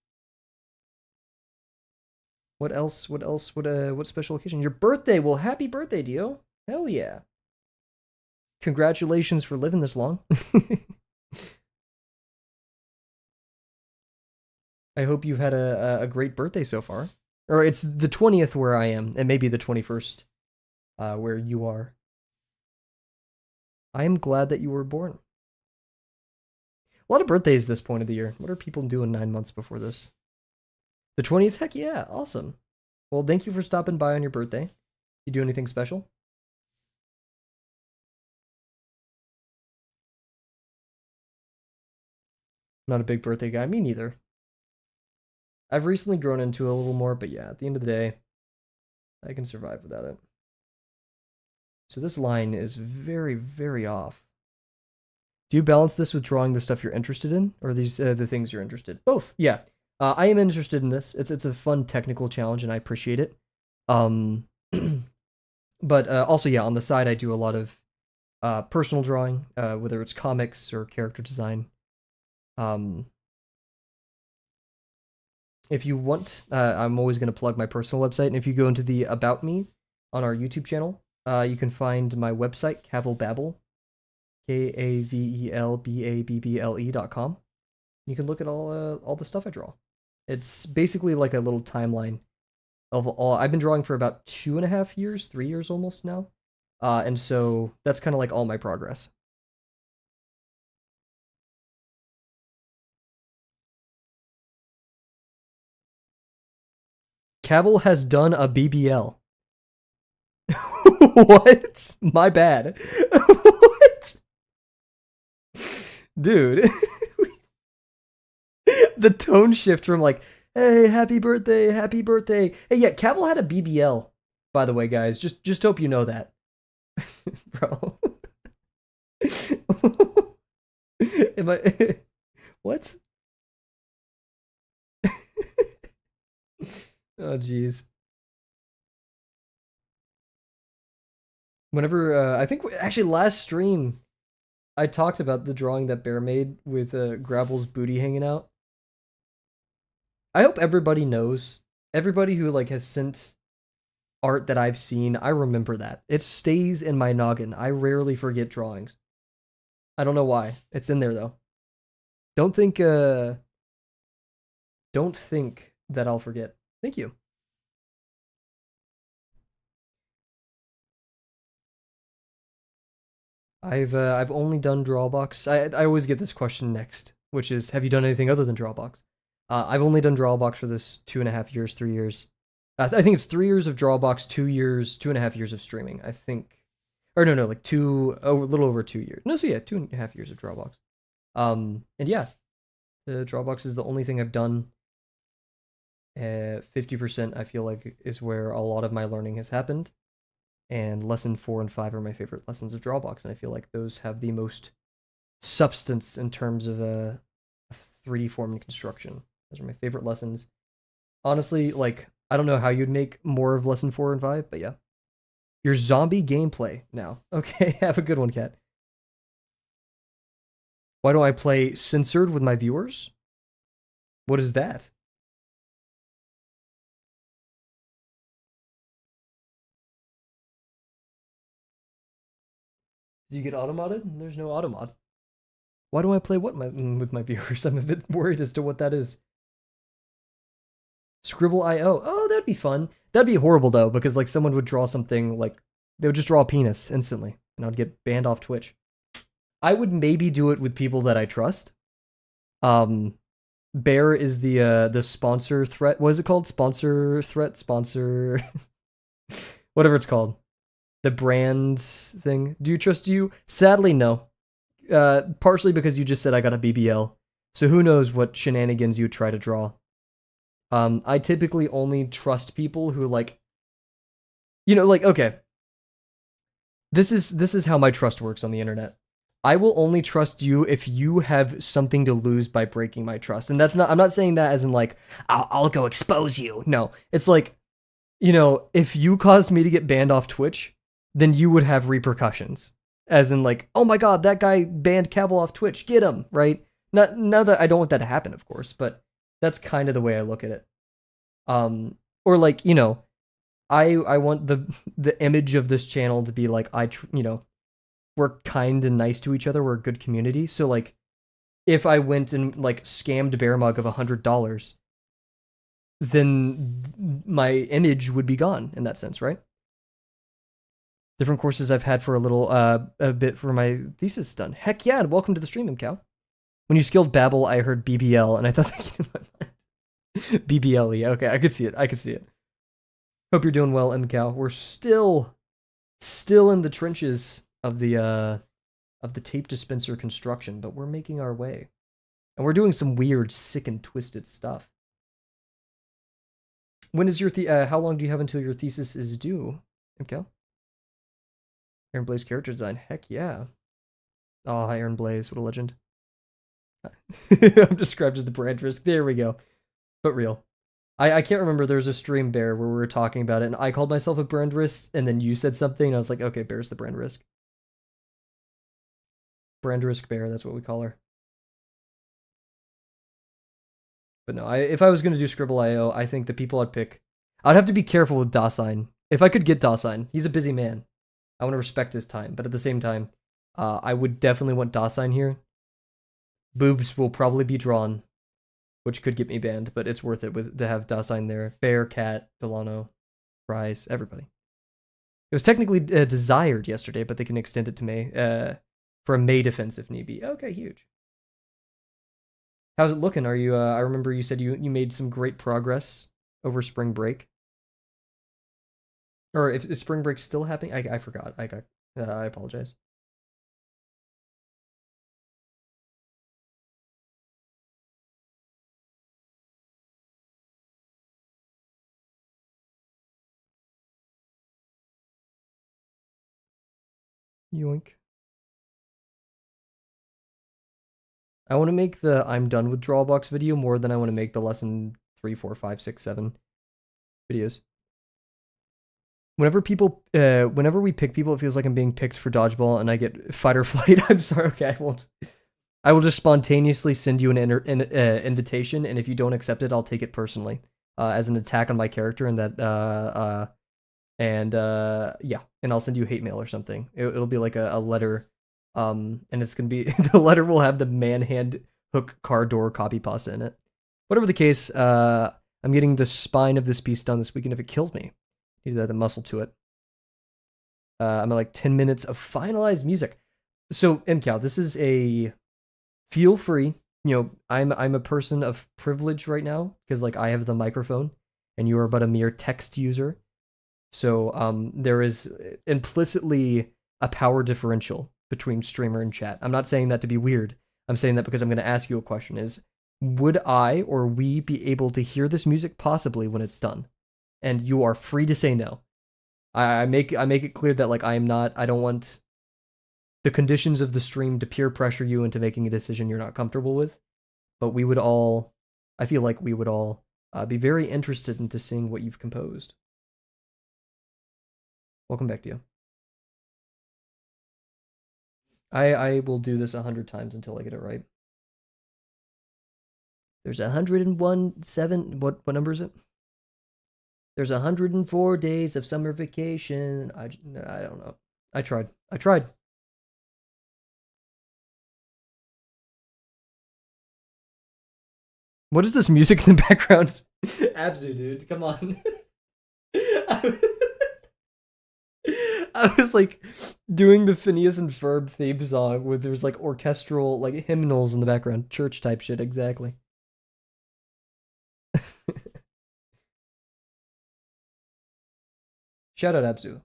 What else? What special occasion? Your birthday. Well, happy birthday, Dio. Hell yeah. Congratulations for living this long. I hope you've had a great birthday so far. Or it's the 20th where I am, and maybe the 21st where you are. I am glad that you were born. A lot of birthdays this point of the year. What are people doing 9 months before this? The 20th? Heck yeah, awesome. Well, thank you for stopping by on your birthday. You do anything special? Not a big birthday guy. Me neither. I've recently grown into it a little more, but yeah, at the end of the day, I can survive without it. So this line is very, very off. Do you balance this with drawing the stuff you're interested in, or are these the things you're interested in? Both, yeah. I am interested in this. It's a fun technical challenge, and I appreciate it. But also, yeah, on the side, I do a lot of personal drawing, whether it's comics or character design. If you want, I'm always going to plug my personal website, and if you go into the About Me on our YouTube channel, you can find my website, Kavel Babble, KAVELBABBLE.com. You can look at all the stuff I draw. It's basically like a little timeline of all. I've been drawing for about 2.5 years, 3 years almost now, and so that's kind of like all my progress. Kavel has done a BBL. What? My bad. What? Dude. The tone shift from like, hey, happy birthday, happy birthday. Hey, yeah, Kavel had a BBL, by the way, guys. Just hope you know that. Bro. Am I? What? Oh, jeez. Whenever I think actually last stream I talked about the drawing that Bear made with Gravel's booty hanging out. I hope everybody knows. Everybody who like has sent art that I've seen, I remember that. It stays in my noggin. I rarely forget drawings. I don't know why. It's in there though. Don't think don't think that I'll forget. Thank you. I've only done Drawbox. I always get this question next, which is have you done anything other than Drawbox? I've only done Drawbox for this 2.5 years, 3 years. I think it's 3 years of Drawbox, 2 years, 2.5 years of streaming. I think, or no, like a little over 2 years. No, so yeah, 2.5 years of Drawbox. And yeah, the Drawbox is the only thing I've done. 50% I feel like is where a lot of my learning has happened, and lesson 4 and 5 are my favorite lessons of Drawbox, and I feel like those have the most substance in terms of a 3D form and construction. Those are my favorite lessons. Honestly, like I don't know how you'd make more of lesson 4 and 5, but yeah. Your zombie gameplay now. Okay, have a good one, Cat. Why don't I play censored with my viewers? What is that? Did you get automodded? There's no automod. Why do I play what with my viewers? I'm a bit worried as to what that is. Scribble.io. Oh, that'd be fun. That'd be horrible though, because like someone would draw something like they would just draw a penis instantly, and I'd get banned off Twitch. I would maybe do it with people that I trust. Um, Bear is the sponsor threat. What is it called? Sponsor threat. Sponsor. Whatever it's called. The brand thing. Do you trust you? Sadly, no. Partially because you just said I got a BBL. So who knows what shenanigans you try to draw. I typically only trust people who like, like okay, this is how my trust works on the internet. I will only trust you if you have something to lose by breaking my trust, and that's not. I'm not saying that as in like I'll go expose you. No, it's like if you caused me to get banned off Twitch, then you would have repercussions. As in like, oh my god, that guy banned Kavel off Twitch, get him, right? Not now that I don't want that to happen, of course, but that's kind of the way I look at it. Or like, I want the image of this channel to be like we're kind and nice to each other, we're a good community. So like if I went and like scammed Bear Mug of $100, then my image would be gone in that sense, right? Different courses I've had for a bit for my thesis done. Heck yeah, and welcome to the stream, Cow. When you skilled Babel, I heard BBL, and I thought that in my mind. BBLE. Okay, I could see it. I could see it. Hope you're doing well, MCal. We're still in the trenches of the tape dispenser construction, but we're making our way. And we're doing some weird, sick and twisted stuff. When is your how long do you have until your thesis is due, MCal? Iron Blaze character design. Heck yeah. Oh, Iron Blaze, what a legend. I'm described as the brand risk. There we go. But real. I can't remember. There was a stream, Bear, where we were talking about it, and I called myself a brand risk, and then you said something, and I was like, okay, Bear's the brand risk. Brand risk Bear, that's what we call her. But no, if I was going to do Scribble.io, I think the people I'd pick, I'd have to be careful with Dasein. If I could get Dasein, he's a busy man. I want to respect his time, but at the same time, I would definitely want Dasein here. Boobs will probably be drawn, which could get me banned, but it's worth it to have Dasein there. Bear, Cat, Delano, Rise, everybody. It was technically desired yesterday, but they can extend it to May for a May defense if need be. Okay, huge. How's it looking? Are you? I remember you said you made some great progress over spring break. Or if is spring break still happening? I forgot. I apologize. Yoink. I want to make the I'm done with Drawbox video more than I want to make the lesson 3, 4, 5, 6, 7 videos. Whenever we pick people, it feels like I'm being picked for dodgeball, and I get fight or flight. I'm sorry. Okay, I won't. I will just spontaneously send you an invitation, and if you don't accept it, I'll take it personally as an attack on my character, and yeah, and I'll send you hate mail or something. It'll be like a letter, and it's gonna be the letter will have the man-hand hook car door copy pasta in it. Whatever the case, I'm getting the spine of this piece done this weekend. If it kills me, need to add the muscle to it. I'm at like 10 minutes of finalized music. So MCal, this is a feel free. You know, I'm a person of privilege right now because like I have the microphone, and you are but a mere text user. So there is implicitly a power differential between streamer and chat. I'm not saying that to be weird. I'm saying that because I'm going to ask you a question: is would I or we be able to hear this music possibly when it's done? And you are free to say no. I make it clear that like I don't want the conditions of the stream to peer pressure you into making a decision you're not comfortable with. But we would all, I feel like we would all be very interested into seeing what you've composed. Welcome back to you. I will do this 100 times until I get it right. There's 101, 7, what number is it? There's 104 days of summer vacation. I don't know. I tried. What is this music in the background? Abzu, dude, come on. I was like doing the Phineas and Ferb theme song where there's like orchestral, like hymnals in the background, church type shit, exactly. Shout out Abzu.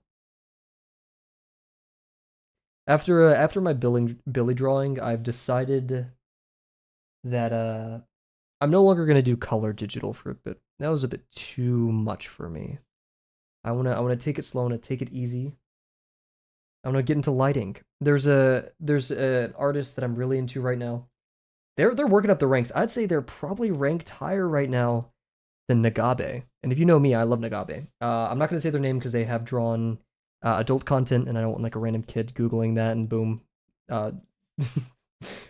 After my Billy drawing, I've decided that I'm no longer gonna do color digital for a bit. That was a bit too much for me. I wanna take it slow, I wanna take it easy. I wanna get into lighting. There's an artist that I'm really into right now. They're working up the ranks. I'd say they're probably ranked higher right now than Nagabe. And if you know me, I love Nagabe. I'm not gonna say their name because they have drawn adult content, and I don't want like a random kid googling that and boom,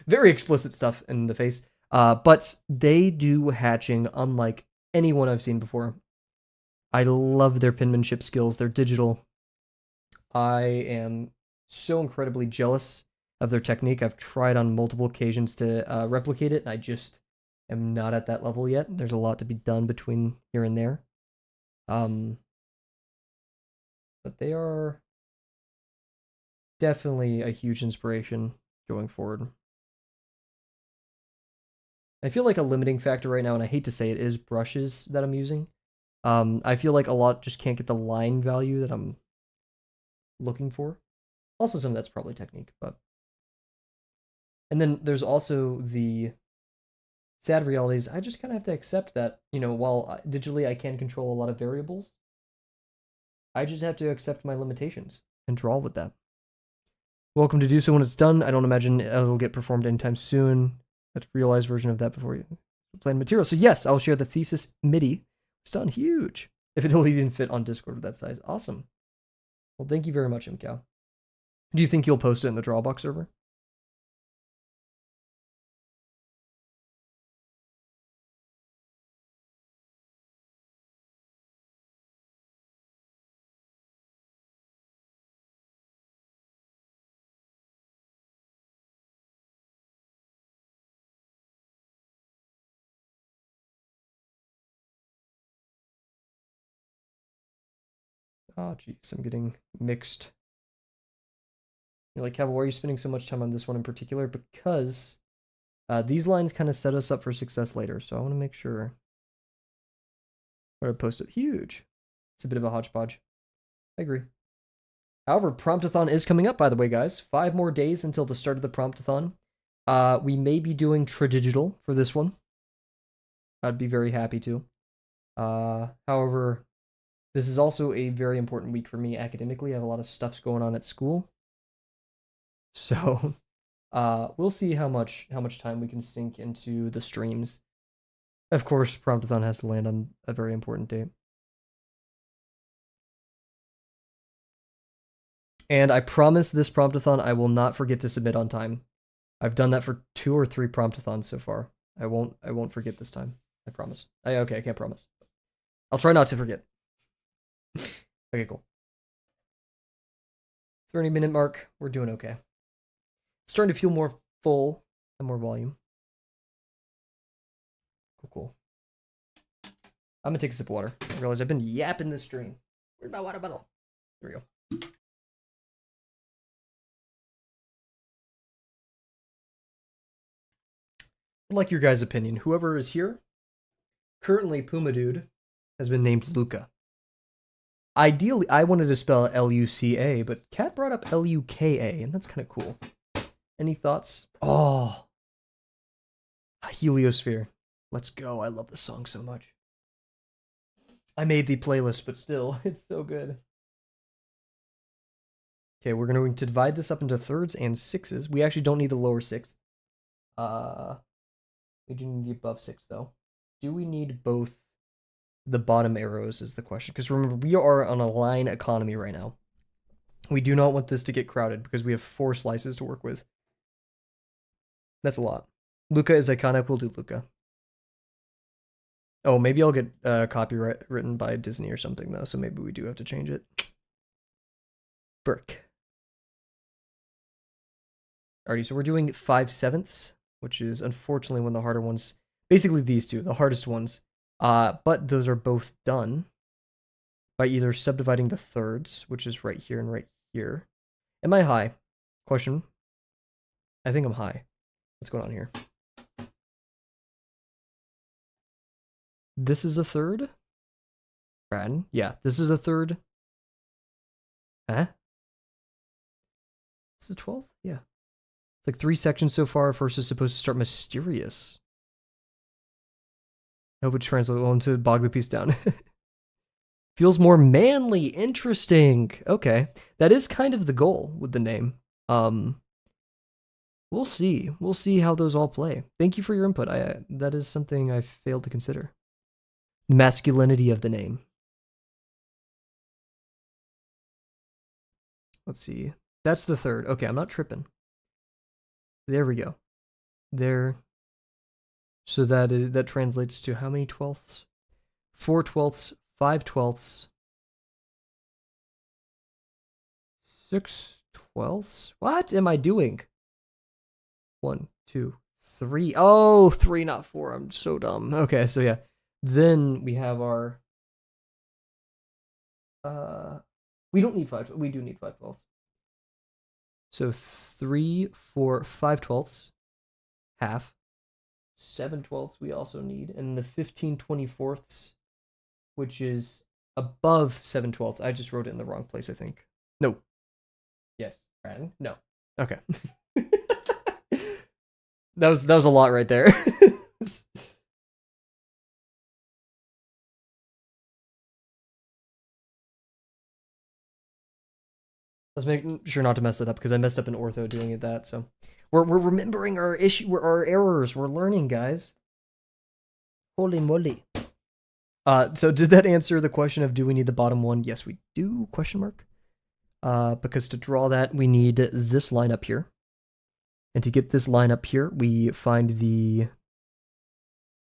very explicit stuff in the face. But they do hatching unlike anyone I've seen before. I love their penmanship skills. They're digital. I am so incredibly jealous of their technique. I've tried on multiple occasions to replicate it, and I just am not at that level yet. There's a lot to be done between here and there. But they are definitely a huge inspiration going forward. I feel like a limiting factor right now, and I hate to say it, is brushes that I'm using. I feel like a lot just can't get the line value that I'm looking for. Also, some of that's probably technique, but. And then there's also the sad realities. I just kind of have to accept that, you know, while digitally I can control a lot of variables, I just have to accept my limitations and draw with that. Welcome to do so when it's done. I don't imagine it'll get performed anytime soon. That's a realized version of that before you plan material. So yes, I'll share the thesis MIDI. It's done huge. If it'll even fit on Discord with that size. Awesome. Well, thank you very much, MCow. Do you think you'll post it in the Drawbox server? Oh, jeez, I'm getting mixed. You're like, Kavel, why are you spending so much time on this one in particular? Because these lines kind of set us up for success later, so I want to make sure. Where I post it, huge. It's a bit of a hodgepodge. I agree. However, Promptathon is coming up, by the way, guys. 5 more days until the start of the Promptathon. We may be doing Tradigital for this one. I'd be very happy to. However, this is also a very important week for me academically. I have a lot of stuffs going on at school. So, We'll see how much time we can sink into the streams. Of course, Promptathon has to land on a very important date. And I promise this Promptathon I will not forget to submit on time. I've done that for 2 or 3 Promptathons so far. I won't forget this time. I promise. Okay, I can't promise. I'll try not to forget. Okay, cool. 30-minute mark. We're doing okay. It's starting to feel more full and more volume. Cool. I'm gonna take a sip of water. I realize I've been yapping this stream. Where's my water bottle? There we go. I'd like your guys' opinion. Whoever is here, currently Puma Dude has been named Luca. Ideally, I wanted to spell Luca, but Kat brought up Luka, and that's kind of cool. Any thoughts? Oh, Heliosphere. Let's go. I love this song so much. I made the playlist, but still, it's so good. Okay, we're going to divide this up into thirds and sixes. We actually don't need the lower sixth. We do need the above sixth, though. Do we need both the bottom arrows is the question. Because remember, we are on a line economy right now. We do not want this to get crowded because we have 4 slices to work with. That's a lot. Luca is iconic. We'll do Luca. Oh, maybe I'll get copyright written by Disney or something, though, so maybe we do have to change it. Burke. Alrighty, so we're doing 5/7, which is unfortunately one of the harder ones. Basically these two, the hardest ones. But those are both done by either subdividing the thirds, which is right here and right here. Am I high? Question. I think I'm high. What's going on here? This is a third? Brad? Yeah, this is a third. Huh? This is 12th? Yeah. It's like 3 sections so far. First is supposed to start mysterious. I hope it translates well into bog the piece down. Feels more manly. Interesting. Okay. That is kind of the goal with the name. We'll see. We'll see how those all play. Thank you for your input. That is something I failed to consider. Masculinity of the name. Let's see. That's the third. Okay, I'm not tripping. There we go. There. So that translates to how many twelfths? 4 twelfths, 5 twelfths, 6 twelfths. What am I doing? 1, 2, 3. Oh, 3, not 4. I'm so dumb. Okay, so yeah. Then we have our. We don't need 5. We do need 5 twelfths. So 3, 4, 5 twelfths, half. 7 twelfths we also need, and the 15 24ths, which is above 7 twelfths. I just wrote it in the wrong place, I think. No. Yes. No. Okay. that was a lot right there. Let's make sure not to mess that up because I messed up in ortho doing it that. So we're remembering our our errors. We're learning, guys. Holy moly. So did that answer the question of do we need the bottom one? Yes, we do. Question mark. Because to draw that we need this line up here, and to get this line up here, we find the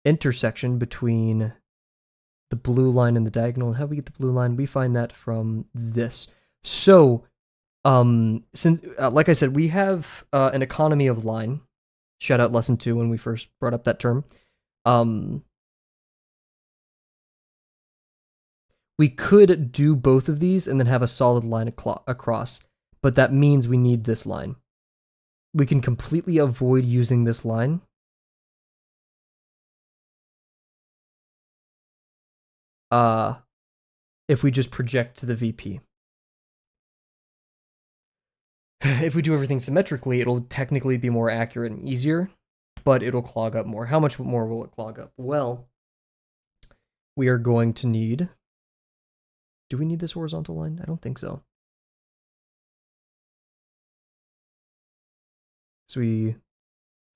intersection between the blue line and the diagonal. And how do we get the blue line? We find that from this. So. Since like I said, we have an economy of line. Shout out lesson 2 when we first brought up that term. We could do both of these and then have a solid line across, but that means we need this line. We can completely avoid using this line. If we just project to the VP. If we do everything symmetrically, it'll technically be more accurate and easier, but it'll clog up more. How much more will it clog up? Well, we are going to need... Do we need this horizontal line? I don't think so. So we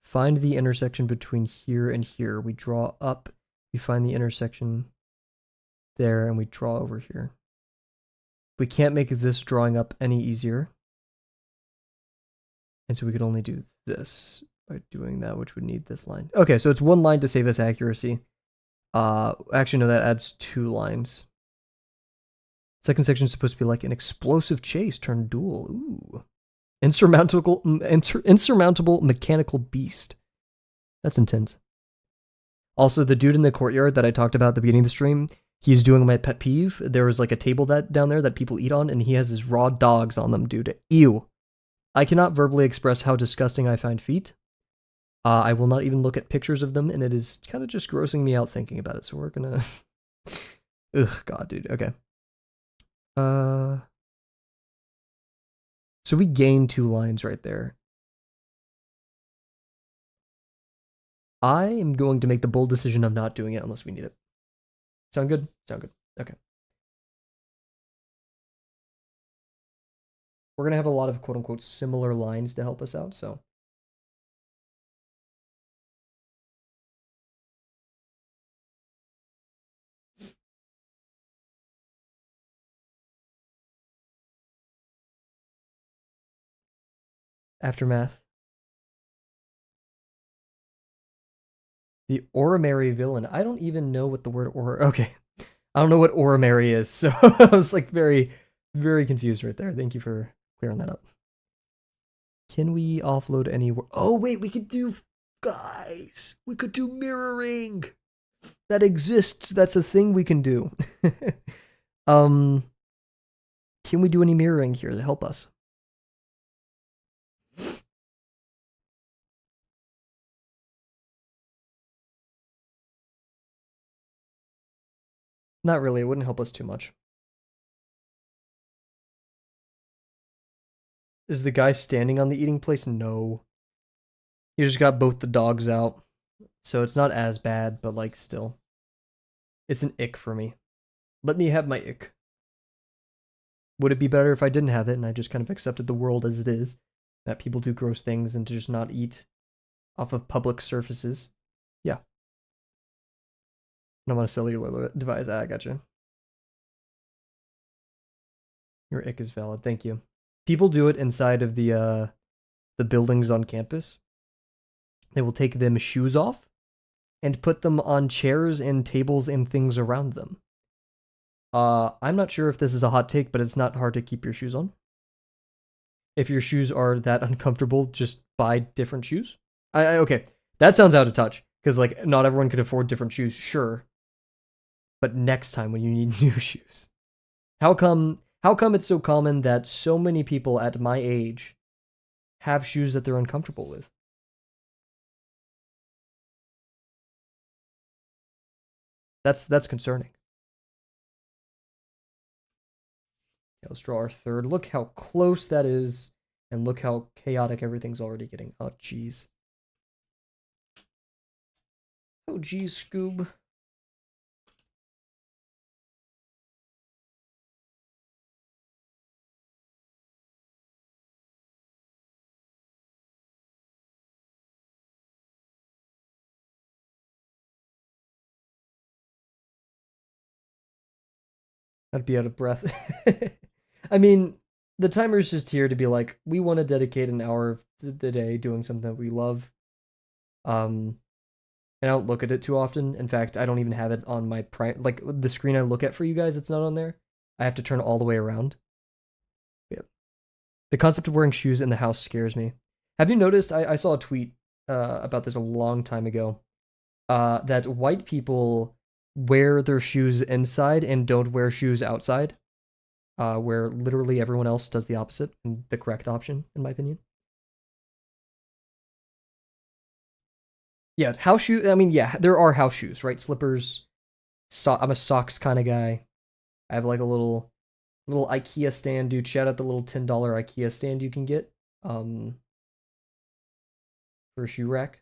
find the intersection between here and here. We draw up, we find the intersection there, and we draw over here. We can't make this drawing up any easier. And so we could only do this by doing that, which would need this line. Okay, so it's one line to save us accuracy. Actually, no, that adds 2 lines. Second section is supposed to be like an explosive chase turned duel. Ooh. Insurmountable mechanical beast. That's intense. Also, the dude in the courtyard that I talked about at the beginning of the stream, he's doing my pet peeve. There was like a table that down there that people eat on, and he has his raw dogs on them, dude. Ew. I cannot verbally express how disgusting I find feet. I will not even look at pictures of them, and it is kind of just grossing me out thinking about it. So we're gonna... Ugh, God, dude. Okay. So we gain 2 lines right there. I am going to make the bold decision of not doing it unless we need it. Sound good? Sound good. Okay. We're going to have a lot of quote-unquote similar lines to help us out, so... Aftermath. The Oromary villain. I don't even know what the word okay. I don't know what Oromary is, so I was like very, very confused right there. Thank you for clearing that up. Can we offload any... Oh, wait, we could do... Guys, we could do mirroring. That exists. That's a thing we can do. Can we do any mirroring here to help us? Not really. It wouldn't help us too much. Is the guy standing on the eating place? No. He just got both the dogs out. So it's not as bad, but like still. It's an ick for me. Let me have my ick. Would it be better if I didn't have it and I just kind of accepted the world as it is? That people do gross things and to just not eat off of public surfaces? Yeah. I don't want a cellular device. I gotcha. Your ick is valid. Thank you. People do it inside of the buildings on campus. They will take them shoes off and put them on chairs and tables and things around them. I'm not sure if this is a hot take, but it's not hard to keep your shoes on. If your shoes are that uncomfortable, just buy different shoes. Okay, that sounds out of touch because like not everyone could afford different shoes, sure. But next time when you need new shoes, how come it's so common that so many people at my age have shoes that they're uncomfortable with? That's concerning. Okay, let's draw our third. Look how close that is, and look how chaotic everything's already getting. Oh, jeez. Oh, jeez, Scoob. I'd be out of breath. I mean, the timer's just here to be like, we want to dedicate an hour of the day doing something that we love. And I don't look at it too often. In fact, I don't even have it on my like the screen I look at for you guys. It's not on there. I have to turn all the way around. Yeah. The concept of wearing shoes in the house scares me. Have you noticed? I saw a tweet about this a long time ago. That white people wear their shoes inside and don't wear shoes outside. Where literally everyone else does the opposite, and the correct option, in my opinion. Yeah, house shoes. I mean, yeah, there are house shoes, right? Slippers. I'm a socks kind of guy. I have like a little IKEA stand, dude. Shout out the little $10 IKEA stand you can get for a shoe rack.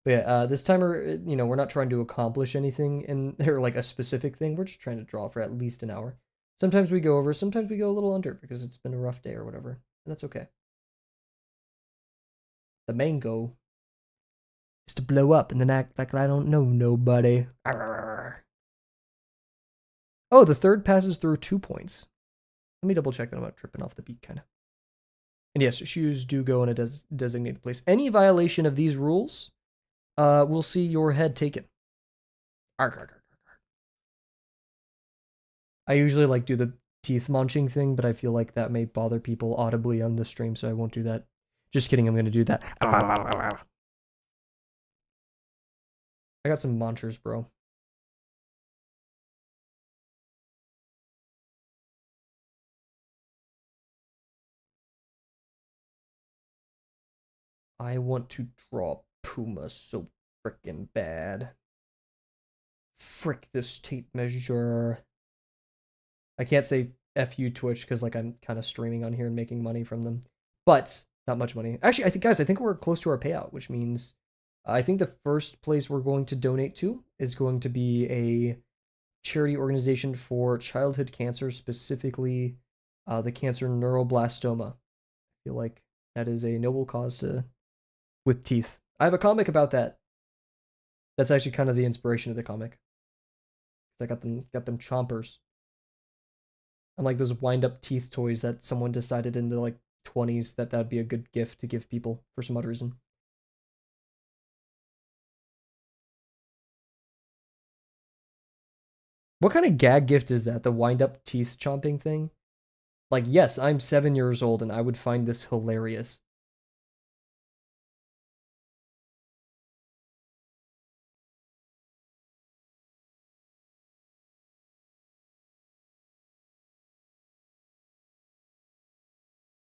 But yeah, this timer, we're not trying to accomplish anything or like a specific thing. We're just trying to draw for at least an hour. Sometimes we go over, sometimes we go a little under because it's been a rough day or whatever. And that's okay. The main goal is to blow up and then act like I don't know nobody. Arr. Oh, the third passes through 2 points. Let me double check that I'm not tripping off the beat, kind of. And yes, shoes do go in a designated place. Any violation of these rules will see your head taken. Arr. I usually like do the teeth munching thing, but I feel like that may bother people audibly on the stream, so I won't do that. Just kidding, I'm going to do that. I got some munchers, bro. I want to draw Puma so freaking bad. Frick this tape measure. I can't say F you Twitch because like I'm kind of streaming on here and making money from them. But not much money. Actually, I think we're close to our payout, which means I think the first place we're going to donate to is going to be a charity organization for childhood cancer, specifically the cancer neuroblastoma. I feel like that is a noble cause with teeth. I have a comic about that. That's actually kind of the inspiration of the comic. I got them chompers. Unlike those wind-up teeth toys that someone decided in the like 20s that would be a good gift to give people for some odd reason. What kind of gag gift is that? The wind-up teeth chomping thing? Like, yes, I'm 7 years old and I would find this hilarious.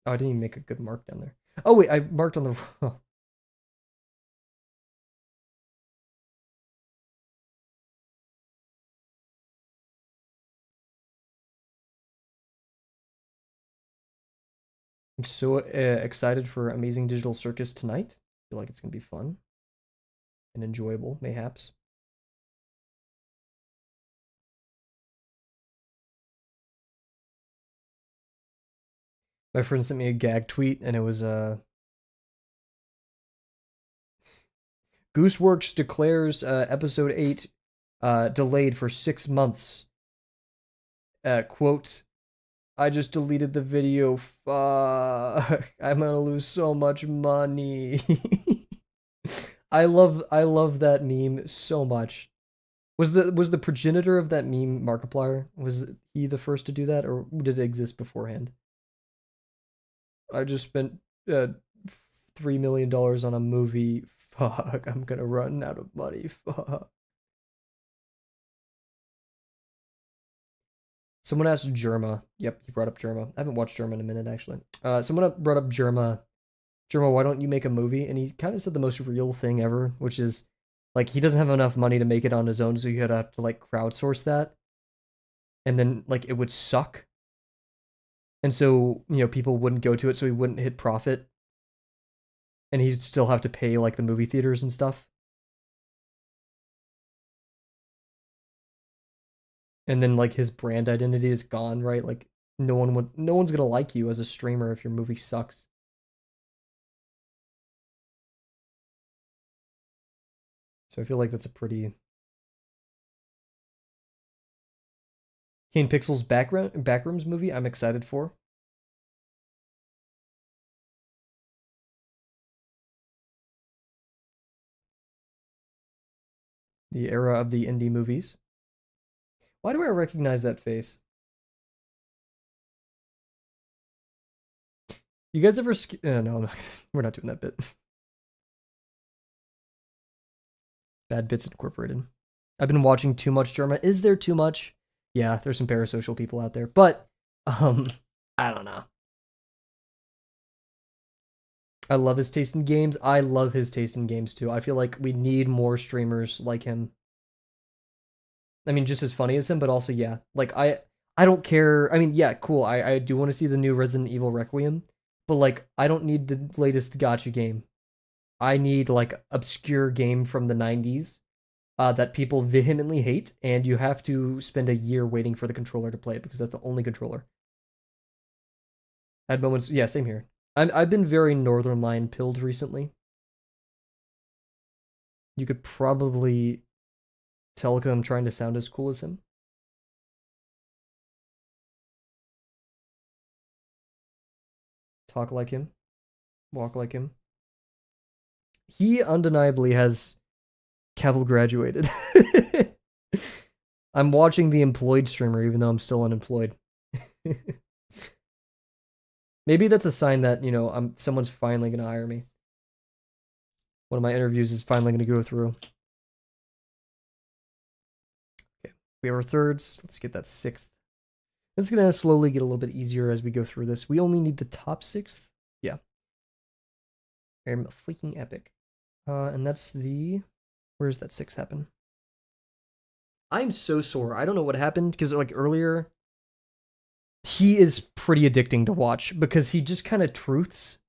Oh, I didn't even make a good mark down there. Oh, wait, I marked on the... I'm so excited for Amazing Digital Circus tonight. I feel like it's going to be fun and enjoyable, mayhaps. My friend sent me a gag tweet, and it was Gooseworks declares episode 8 delayed for 6 months. Quote, I just deleted the video. Fuck. I'm gonna lose so much money. I love that meme so much. Was the progenitor of that meme Markiplier? Was he the first to do that, or did it exist beforehand? I just spent $3 million on a movie. Fuck, I'm gonna run out of money. Fuck. Someone asked Germa. Yep, he brought up Germa. I haven't watched Germa in a minute, actually. Someone brought up Germa. Germa, why don't you make a movie? And he kind of said the most real thing ever, which is, like, he doesn't have enough money to make it on his own, so he'd have to, like, crowdsource that. And then, like, it would suck. And so, people wouldn't go to it, so he wouldn't hit profit. And he'd still have to pay, like, the movie theaters and stuff. And then, like, his brand identity is gone, right? Like, no one's gonna like you as a streamer if your movie sucks. So I feel like that's a pretty... Kane Pixel's Backrooms movie, I'm excited for. The era of the indie movies. Why do I recognize that face? You guys ever... no, we're not doing that bit. Bad Bits Incorporated. I've been watching too much Germa. Is there too much? Yeah, there's some parasocial people out there. But, I don't know. I love his taste in games. I love his taste in games too. I feel like we need more streamers like him. I mean, just as funny as him, but also, yeah. Like, I don't care. I mean, yeah, cool. I do want to see the new Resident Evil Requiem. But, like, I don't need the latest gacha game. I need like obscure game from the 90s that people vehemently hate, and you have to spend a year waiting for the controller to play it because that's the only controller. I had moments, yeah, same here. I've been very Northern Lion pilled recently. You could probably tell because I'm trying to sound as cool as him. Talk like him, walk like him. He undeniably has Kavel graduated. I'm watching the employed streamer even though I'm still unemployed. Maybe that's a sign that, you know, someone's finally gonna hire me. One of my interviews is finally gonna go through. Okay, we have our thirds. Let's get that sixth. It's gonna slowly get a little bit easier as we go through this. We only need the top sixth. Yeah. I'm freaking epic. And that's the. Where's that sixth happen? I'm so sore. I don't know what happened because like earlier, he is pretty addicting to watch because he just kind of truths,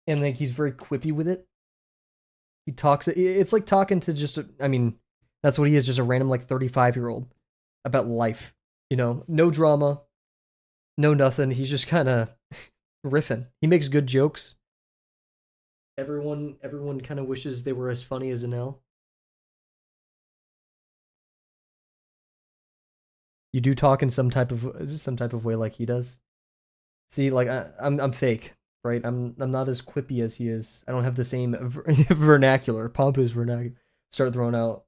and like he's very quippy with it. He talks. It's like talking to just. I mean, that's what he is. Just a random like 35-year-old about life. You know, no drama, no nothing. He's just kind of riffing. He makes good jokes. Everyone kind of wishes they were as funny as Anel. You do talk in some type of way like he does. See, like I'm fake, right? I'm not as quippy as he is. I don't have the same vernacular, pompous vernacular. Start throwing out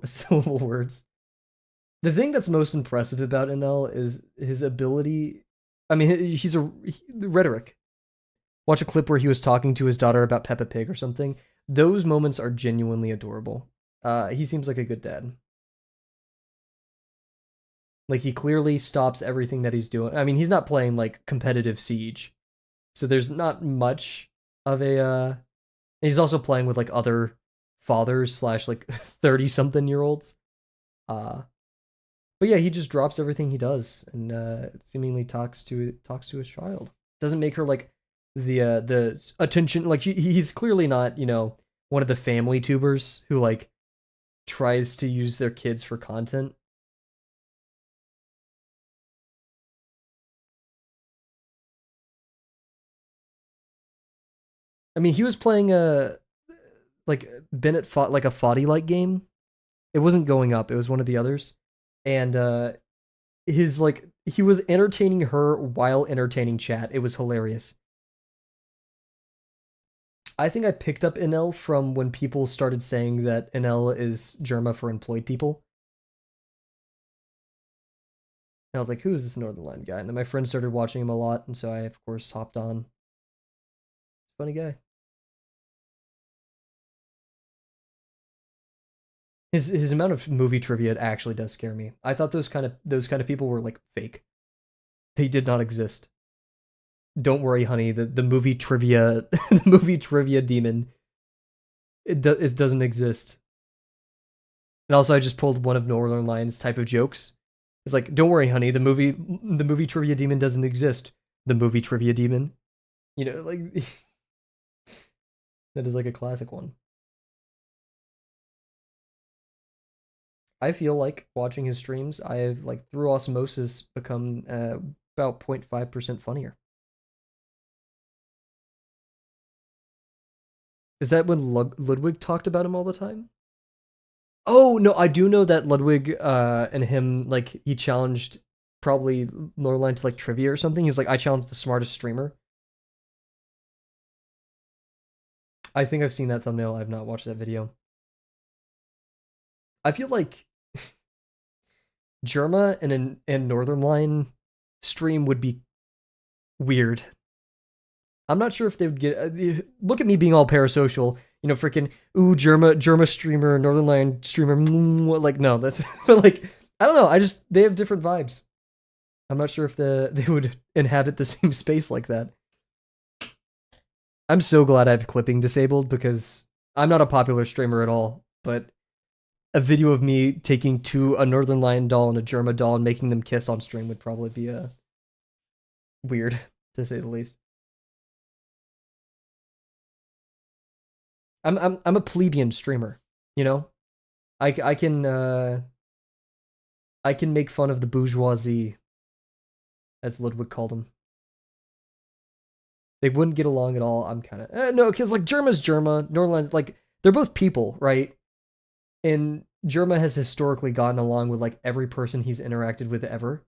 syllable words. The thing that's most impressive about Enel is his ability. I mean, rhetoric. Watch a clip where he was talking to his daughter about Peppa Pig or something. Those moments are genuinely adorable. He seems like a good dad. Like he clearly stops everything that he's doing. I mean, he's not playing like competitive Siege, so there's not much of a. He's also playing with like other fathers slash like 30-something-year-olds. But yeah, he just drops everything he does and seemingly talks to his child. Doesn't make her like the attention, like he's clearly not, you know, one of the family tubers who like tries to use their kids for content. I mean, he was playing a like Bennett fought like a Foddy like game. It wasn't going up. It was one of the others, and his like he was entertaining her while entertaining chat. It was hilarious. I think I picked up Enel from when people started saying that Enel is Germa for employed people. And I was like, who is this Northern Line guy? And then my friend started watching him a lot, and so I of course hopped on. Funny guy. His amount of movie trivia actually does scare me. I thought those kind of people were like fake. They did not exist. Don't worry, honey. The movie trivia the movie trivia demon it doesn't exist. And also, I just pulled one of Northern Lion's type of jokes. It's like, don't worry, honey. The movie trivia demon doesn't exist. The movie trivia demon. You know, like that is like a classic one. I feel like watching his streams, I've like through osmosis become about 0.5% funnier. Is that when Ludwig talked about him all the time? Oh no, I do know that Ludwig and him like he challenged probably Norline to like trivia or something. He's like, I challenged the smartest streamer. I think I've seen that thumbnail. I've not watched that video. I feel like Germa and Northern Line stream would be weird. I'm not sure if they would get. Look at me being all parasocial. You know, freaking Germa streamer, Northern Line streamer. Like no, that's but like I don't know. They have different vibes. I'm not sure if they would inhabit the same space like that. I'm so glad I have clipping disabled because I'm not a popular streamer at all. But a video of me taking a Northern Lion doll and a Germa doll and making them kiss on stream would probably be weird, to say the least. I'm a plebeian streamer, you know? I can make fun of the bourgeoisie, as Ludwig called them. They wouldn't get along at all. I'm kind of no, because like Germa's Germa, Norland's like they're both people, right? And Germa has historically gotten along with like every person he's interacted with ever.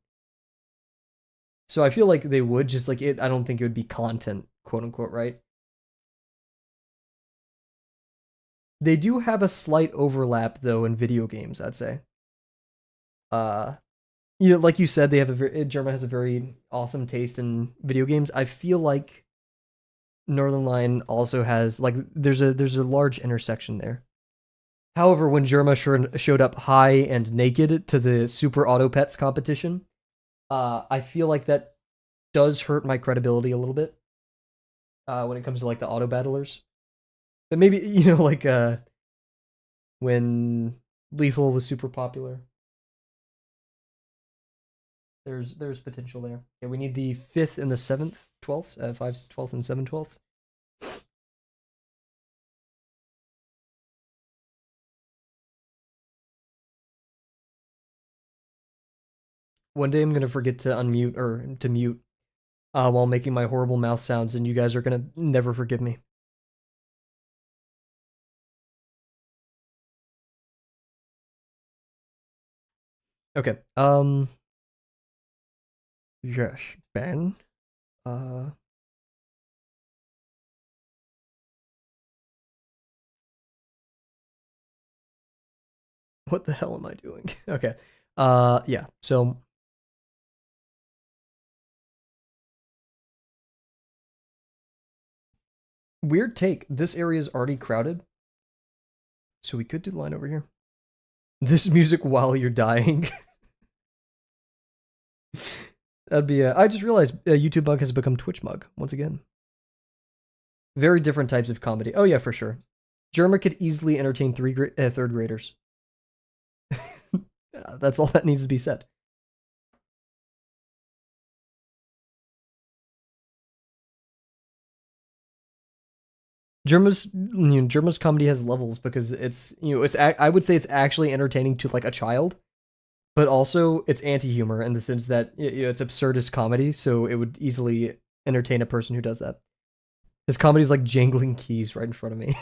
So I feel like they would just like it. I don't think it would be content, quote unquote, right? They do have a slight overlap though in video games, I'd say. Uh, like you said, they have Germa has a very awesome taste in video games. I feel like Northern Line also has like there's a large intersection there. However, when Germa showed up high and naked to the Super Auto Pets competition, I feel like that does hurt my credibility a little bit when it comes to like the auto battlers. But maybe like when Lethal was super popular, there's potential there. Yeah, we need the 5th and the 7th, 12th, 5th, 12th, and 7th, 12th. One day I'm gonna forget to unmute or to mute while making my horrible mouth sounds, and you guys are gonna never forgive me. Okay. Yes, Ben. Uh. What the hell am I doing? Okay. Yeah. So weird take. This area is already crowded, so we could do the line over here. This music while you're dying. That'd be. I just realized YouTube Mug has become Twitch Mug once again. Very different types of comedy. Oh yeah, for sure. Germa could easily entertain third graders. That's all that needs to be said. Germa's comedy has levels because it's I would say it's actually entertaining to like a child, but also it's anti-humor in the sense that it's absurdist comedy, so it would easily entertain a person who does that. His comedy is like jangling keys right in front of me.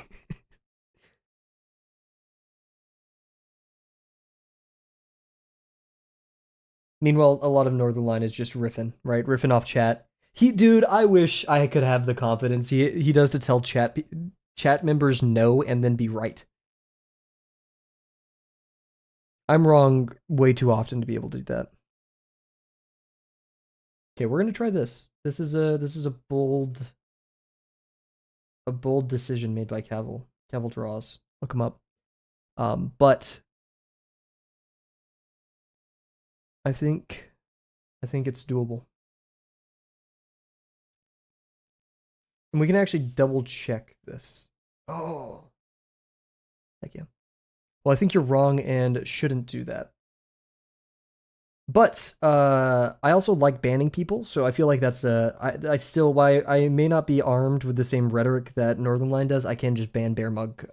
Meanwhile, a lot of Northern Line is just riffing, right? Riffing off chat. Dude, I wish I could have the confidence he does to tell chat members no and then be right. I'm wrong way too often to be able to do that. Okay, we're gonna try this. This is a bold decision made by Kavel. Kavel draws. Look him up. But I think it's doable. And we can actually double check this. Oh. Heck yeah. Well, I think you're wrong and shouldn't do that. But I also like banning people, so I feel like that's I still why I may not be armed with the same rhetoric that Northern Line does. I can just ban Bear Mug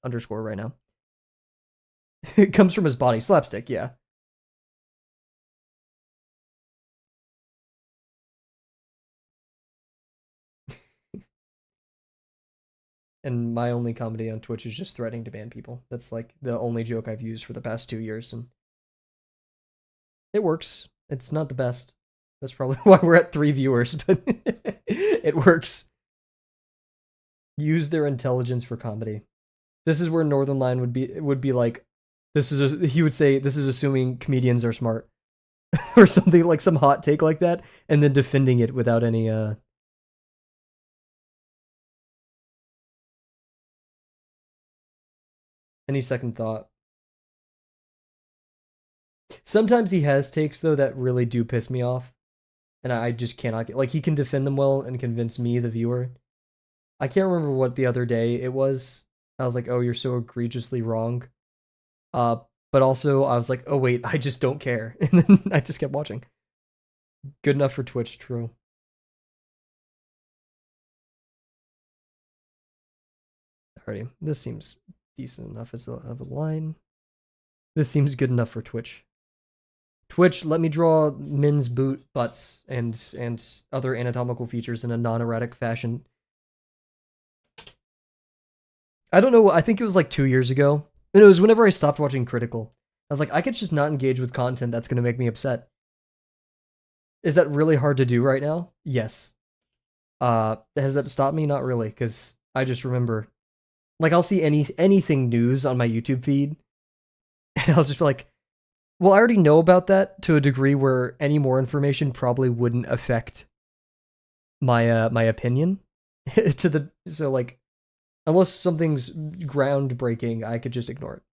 underscore right now. It comes from his body, slapstick, yeah. And my only comedy on Twitch is just threatening to ban people. That's like the only joke I've used for the past 2 years, and it works. It's not the best. That's probably why we're at 3 viewers, but it works. Use their intelligence for comedy. This is where Northern Line would be like, he would say this is assuming comedians are smart, or something like some hot take like that, and then defending it without any second thought. Sometimes he has takes though that really do piss me off, and I just cannot get like he can defend them well and convince me, the viewer. I can't remember what the other day it was. I was like, "Oh, you're so egregiously wrong." Uh, but also I was like, "Oh wait, I just don't care," and then I just kept watching. Good enough for Twitch, true. Alrighty, this seems decent enough as of a line. This seems good enough for Twitch. Twitch, let me draw men's butts and other anatomical features in a non-erratic fashion. I don't know. I think it was like 2 years ago. And it was whenever I stopped watching Critical. I was like, I could just not engage with content that's going to make me upset. Is that really hard to do right now? Yes. Has that stopped me? Not really, because I just remember, like, I'll see anything news on my YouTube feed, and I'll just be like, well, I already know about that to a degree where any more information probably wouldn't affect my my opinion. So like, unless something's groundbreaking, I could just ignore it.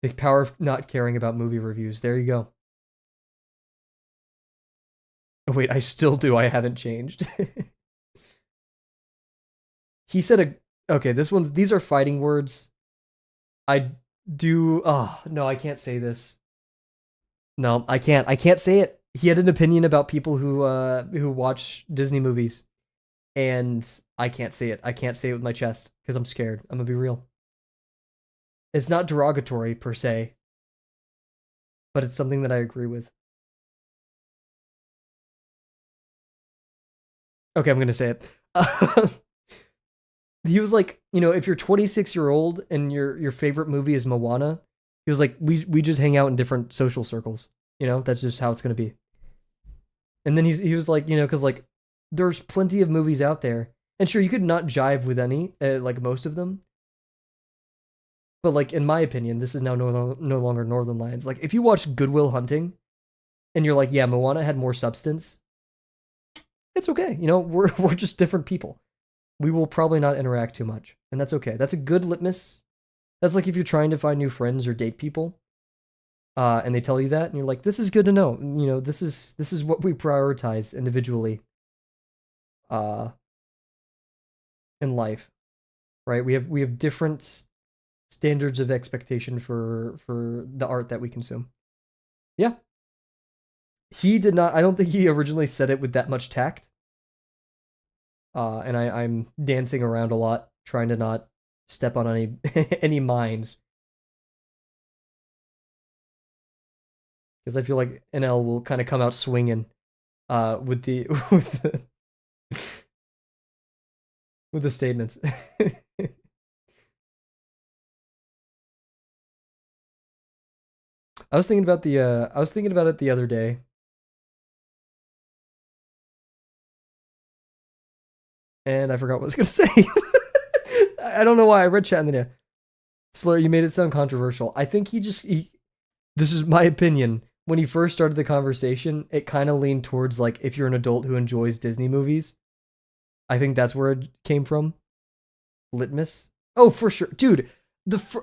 The power of not caring about movie reviews. There you go. Oh, wait, I still do. I haven't changed. He said okay, these are fighting words. I do. Oh, no, I can't say this. No, I can't. I can't say it. He had an opinion about people who watch Disney movies, and I can't say it. I can't say it with my chest because I'm scared. I'm gonna be real. It's not derogatory per se, but it's something that I agree with. Okay, I'm gonna say it. He was like, if you're 26-year-old and your favorite movie is Moana, he was like, we just hang out in different social circles. That's just how it's gonna be. And then he was like, because like there's plenty of movies out there, and sure you could not jive with any, like most of them. But like in my opinion, this is now no longer Northern Lions. Like if you watch Good Will Hunting, and you're like, yeah, Moana had more substance. It's okay. We're just different people. We will probably not interact too much, and that's okay. That's a good litmus. That's like if you're trying to find new friends or date people, and they tell you that, and you're like, this is good to know. This is what we prioritize individually, in life, right? We have different standards of expectation for the art that we consume. Yeah, he did not. I don't think he originally said it with that much tact. And I'm dancing around a lot, trying to not step on any any minds, because I feel like NL will kind of come out swinging, with the with the statements. I was thinking about it the other day. And I forgot what I was gonna say. I don't know why I read chat in the day. Slur, you made it sound controversial. I think this is my opinion. When he first started the conversation, it kind of leaned towards like if you're an adult who enjoys Disney movies. I think that's where it came from. Litmus. Oh, for sure, dude.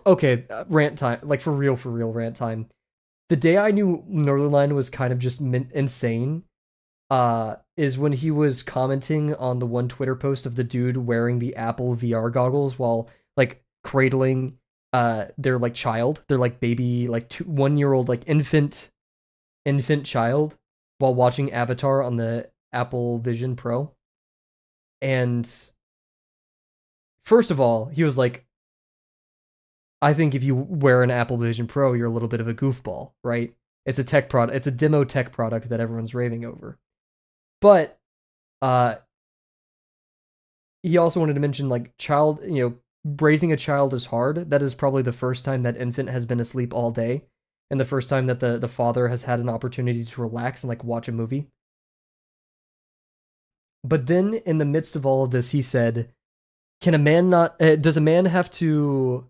Okay, rant time. Like for real rant time. The day I knew Northernline was kind of just insane, is when he was commenting on the one Twitter post of the dude wearing the Apple VR goggles while like cradling their like child, their like baby, like 1-year-old like infant child while watching Avatar on the Apple Vision Pro. And first of all, he was like, I think if you wear an Apple Vision Pro, you're a little bit of a goofball, right? It's a tech product. It's a demo tech product that everyone's raving over. But he also wanted to mention like raising a child is hard. That is probably the first time that infant has been asleep all day, and the first time that the father has had an opportunity to relax and like watch a movie. But then in the midst of all of this, he said, "Can a man not? Does a man have to?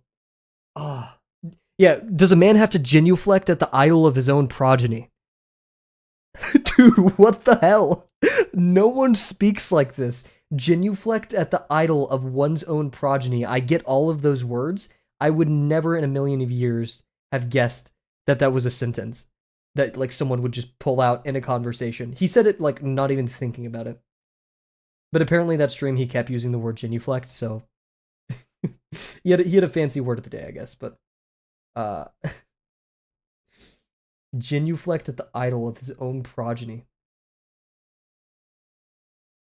Yeah, does a man have to genuflect at the idol of his own progeny?" Dude, what the hell? No one speaks like this. Genuflect at the idol of one's own progeny. I get all of those words. I would never in a million of years have guessed that that was a sentence that like someone would just pull out in a conversation. He said it like not even thinking about it. But apparently that stream he kept using the word genuflect, so he had a fancy word of the day, I guess, but genuflect at the idol of his own progeny.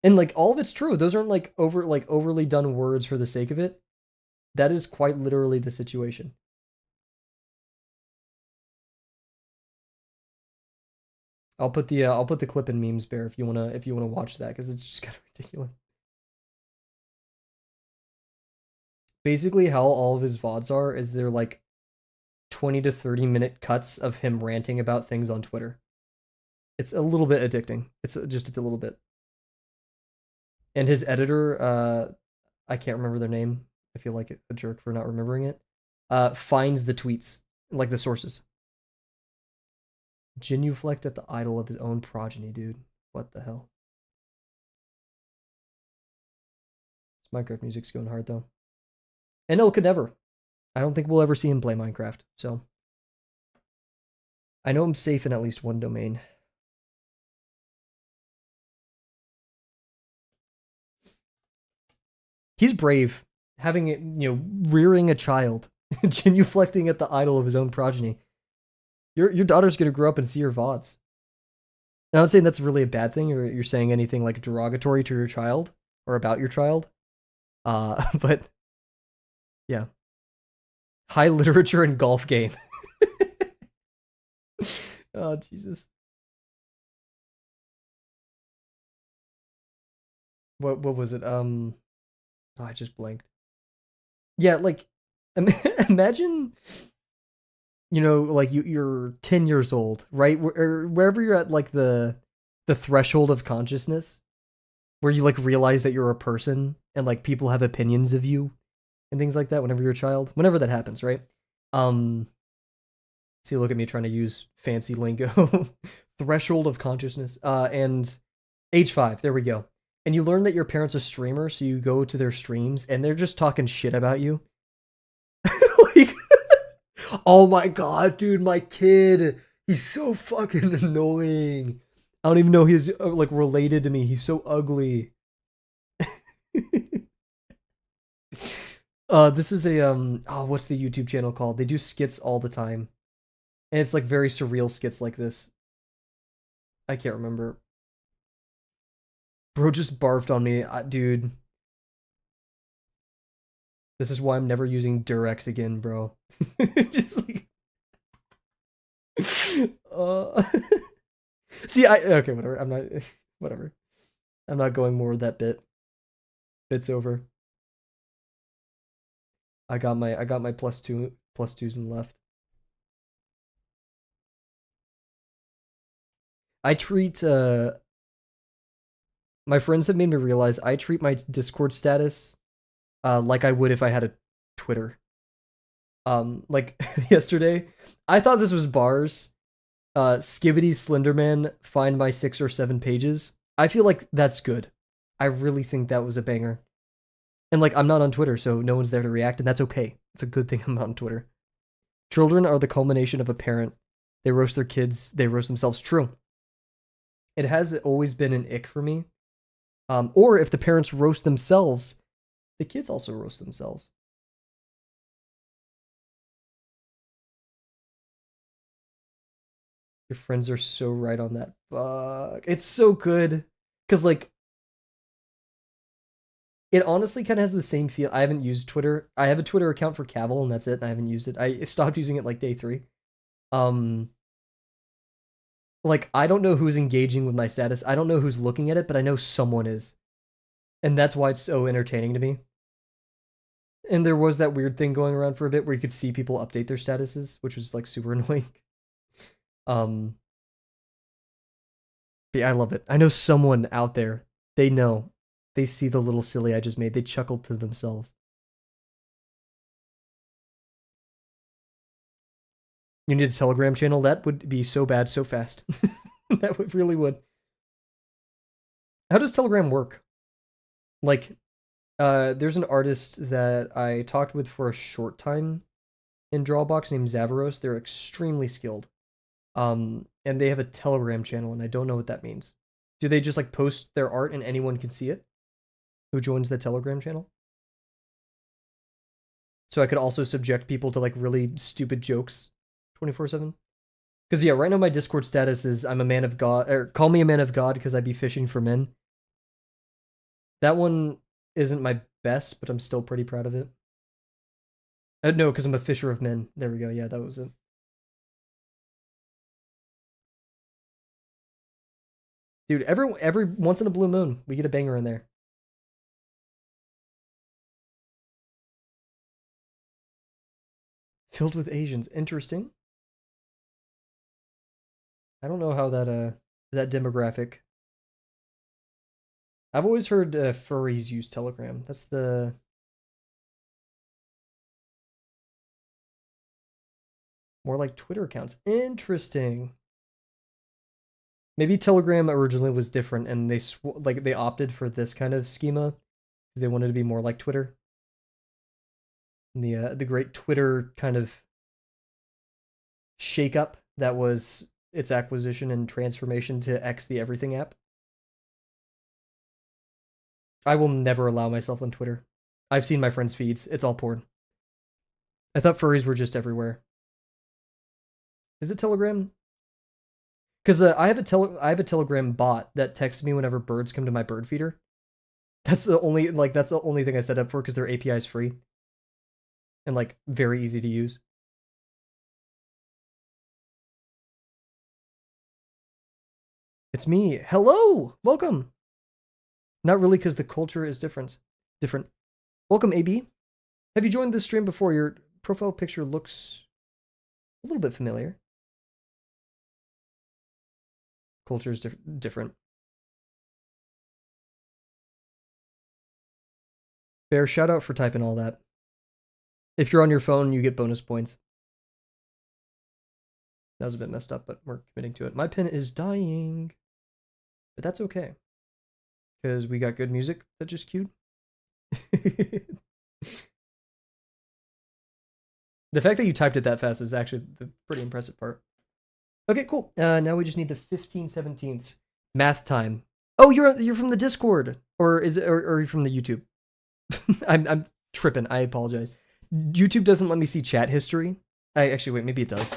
And like all of it's true. Those aren't like overly done words for the sake of it. That is quite literally the situation. I'll put the clip in memes bear if you wanna watch that because it's just kind of ridiculous. Basically, how all of his VODs are is they're like 20 to 30-minute cuts of him ranting about things on Twitter. It's a little bit addicting. It's just a little bit. And his editor, I can't remember their name. I feel like a jerk for not remembering it. Finds the tweets, like the sources. Genuflect at the idol of his own progeny, dude. What the hell? This Minecraft music's going hard though. And no, could never. I don't think we'll ever see him play Minecraft. So I know I'm safe in at least one domain. He's brave, having it, rearing a child, genuflecting at the idol of his own progeny. Your daughter's gonna grow up and see your VODs. Now, I'm not saying that's really a bad thing, or you're saying anything like derogatory to your child or about your child. But yeah, high literature and golf game. Oh Jesus. What was it? Oh, I just blanked. Yeah, like imagine like you're 10 years old, right? Or wherever you're at, like the threshold of consciousness, where you like realize that you're a person and like people have opinions of you and things like that. Whenever you're a child, whenever that happens, right? See, look at me trying to use fancy lingo. Threshold of consciousness, and age 5. There we go. And you learn that your parents are a streamer, so you go to their streams and they're just talking shit about you. Like, oh my god, dude, my kid, he's so fucking annoying. I don't even know he's like related to me. He's so ugly. This is a what's the YouTube channel called? They do skits all the time. And it's like very surreal skits like this. I can't remember. Bro just barfed on me, dude. This is why I'm never using Durex again, bro. Just like See, okay, whatever. I'm not whatever. I'm not going more with that bit. Bit's over. I got my plus twos and left. I treat my friends have made me realize I treat my Discord status like I would if I had a Twitter. Like yesterday, I thought this was bars. Skibbity Slenderman, find my 6 or 7 pages. I feel like that's good. I really think that was a banger. And like, I'm not on Twitter, so no one's there to react, and that's okay. It's a good thing I'm not on Twitter. Children are the culmination of a parent. They roast their kids, they roast themselves. True. It has always been an ick for me. Or if the parents roast themselves, the kids also roast themselves. Your friends are so right on that. Fuck. It's so good. Because, like, it honestly kind of has the same feel. I haven't used Twitter. I have a Twitter account for Kavel, and that's it. And I haven't used it. I stopped using it like day 3. Like, I don't know who's engaging with my status. I don't know who's looking at it, but I know someone is. And that's why it's so entertaining to me. And there was that weird thing going around for a bit where you could see people update their statuses, which was like super annoying. Yeah, I love it. I know someone out there, they know. They see the little silly I just made. They chuckled to themselves. You need a Telegram channel? That would be so bad so fast. That would really would. How does Telegram work? Like, there's an artist that I talked with for a short time in Drawbox named Zavaros. They're extremely skilled. And they have a Telegram channel, and I don't know what that means. Do they just like post their art and anyone can see it? Who joins the Telegram channel? So I could also subject people to like really stupid jokes 24/7. Because yeah, right now my Discord status is I'm a man of God, or call me a man of God because I be fishing for men. That one isn't my best, but I'm still pretty proud of it. No, because I'm a fisher of men. There we go. Yeah, that was it. Dude, every once in a blue moon, we get a banger in there. Filled with Asians. Interesting. I don't know how that demographic. I've always heard furries use Telegram. That's the more like Twitter accounts. Interesting. Maybe Telegram originally was different, and they opted for this kind of schema because they wanted to be more like Twitter. And the great Twitter kind of shakeup that was its acquisition and transformation to X, the everything app. I will never allow myself on Twitter. I've seen my friends' feeds. It's all porn. I thought furries were just everywhere. Is it Telegram? Because I have a Telegram bot that texts me whenever birds come to my bird feeder. That's the only thing I set up for because their API is free and like very easy to use. It's me. Hello, welcome. Not really, because the culture is different. Welcome, AB. Have you joined this stream before? Your profile picture looks a little bit familiar. Culture is different. Bear, shout out for typing all that. If you're on your phone, you get bonus points. That was a bit messed up, but we're committing to it. My pen is dying, but that's okay. Because we got good music that just queued. The fact that you typed it that fast is actually the pretty impressive part. Okay, cool. Now we just need the 15/17 math time. Oh, you're from the Discord, or are you from the YouTube? I'm tripping. I apologize. YouTube doesn't let me see chat history. I actually wait, maybe it does.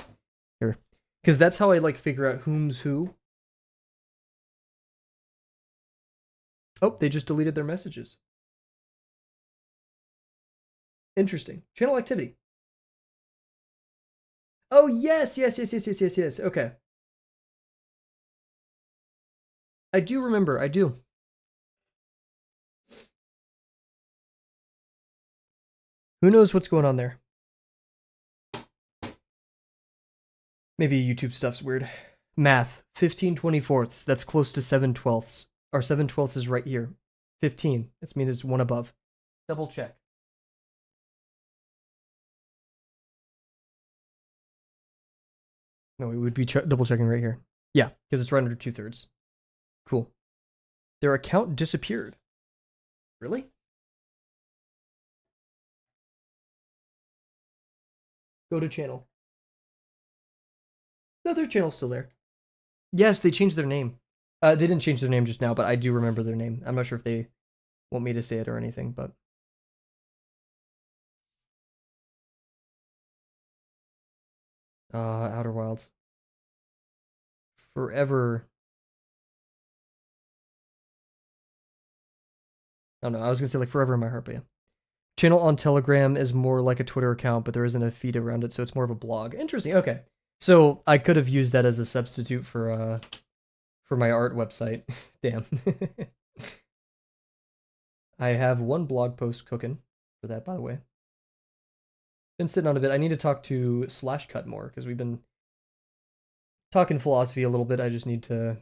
Here, because that's how I like figure out whom's who. Oh, they just deleted their messages. Interesting. Channel activity. Oh, yes. Okay. I do remember. I do. Who knows what's going on there? Maybe YouTube stuff's weird. Math. 15/24. That's close to 7/12. Our 7/12 is right here. 15. That means it's one above. Double check. No, we would be double checking right here. Yeah, because it's right under 2/3. Cool. Their account disappeared. Really? Go to channel. No, their channel's still there. Yes, they changed their name. They didn't change their name just now, but I do remember their name. I'm not sure if they want me to say it or anything, but... Outer Wilds. Forever. I don't know, I was gonna say like Forever in My Heart, but yeah. Channel on Telegram is more like a Twitter account, but there isn't a feed around it, so it's more of a blog. Interesting, okay. So I could have used that as a substitute for my art website. Damn. I have one blog post cooking for that, by the way. Been sitting on a bit. I need to talk to Slashcut more because we've been talking philosophy a little bit. I just need to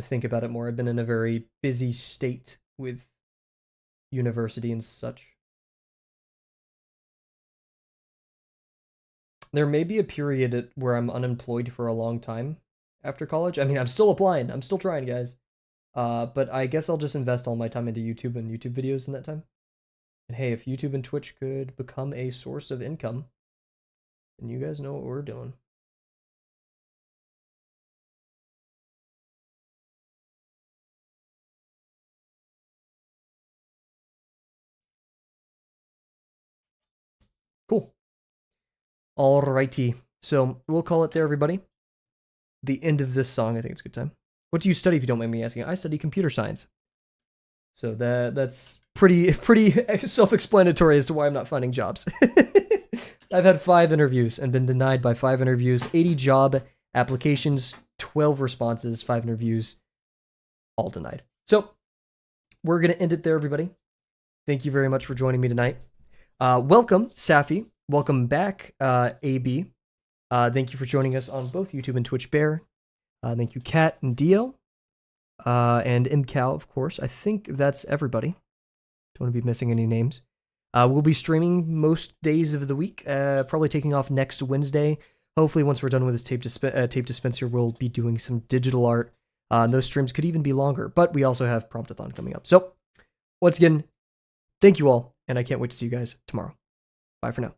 think about it more. I've been in a very busy state with university and such. There may be a period where I'm unemployed for a long time after college. I mean, I'm still applying. I'm still trying, guys. But I guess I'll just invest all my time into YouTube and YouTube videos in that time. And hey, if YouTube and Twitch could become a source of income, then you guys know what we're doing. Cool. Alrighty. So we'll call it there, everybody. The end of this song. I think it's a good time. What do you study, if you don't mind me asking? I study computer science. So that's pretty self-explanatory as to why I'm not finding jobs. I've had 5 interviews and been denied by 5 interviews, 80 job applications, 12 responses, 5 interviews, all denied. So we're going to end it there, everybody. Thank you very much for joining me tonight. Welcome, Safi. Welcome back, AB. Thank you for joining us on both YouTube and Twitch Bear. Thank you, Kat and Dio. And MCal, of course. I think that's everybody. Don't want to be missing any names. We'll be streaming most days of the week, probably taking off next Wednesday. Hopefully, once we're done with this tape dispenser, we'll be doing some digital art. And those streams could even be longer, but we also have Promptathon coming up. So, once again, thank you all, and I can't wait to see you guys tomorrow. Bye for now.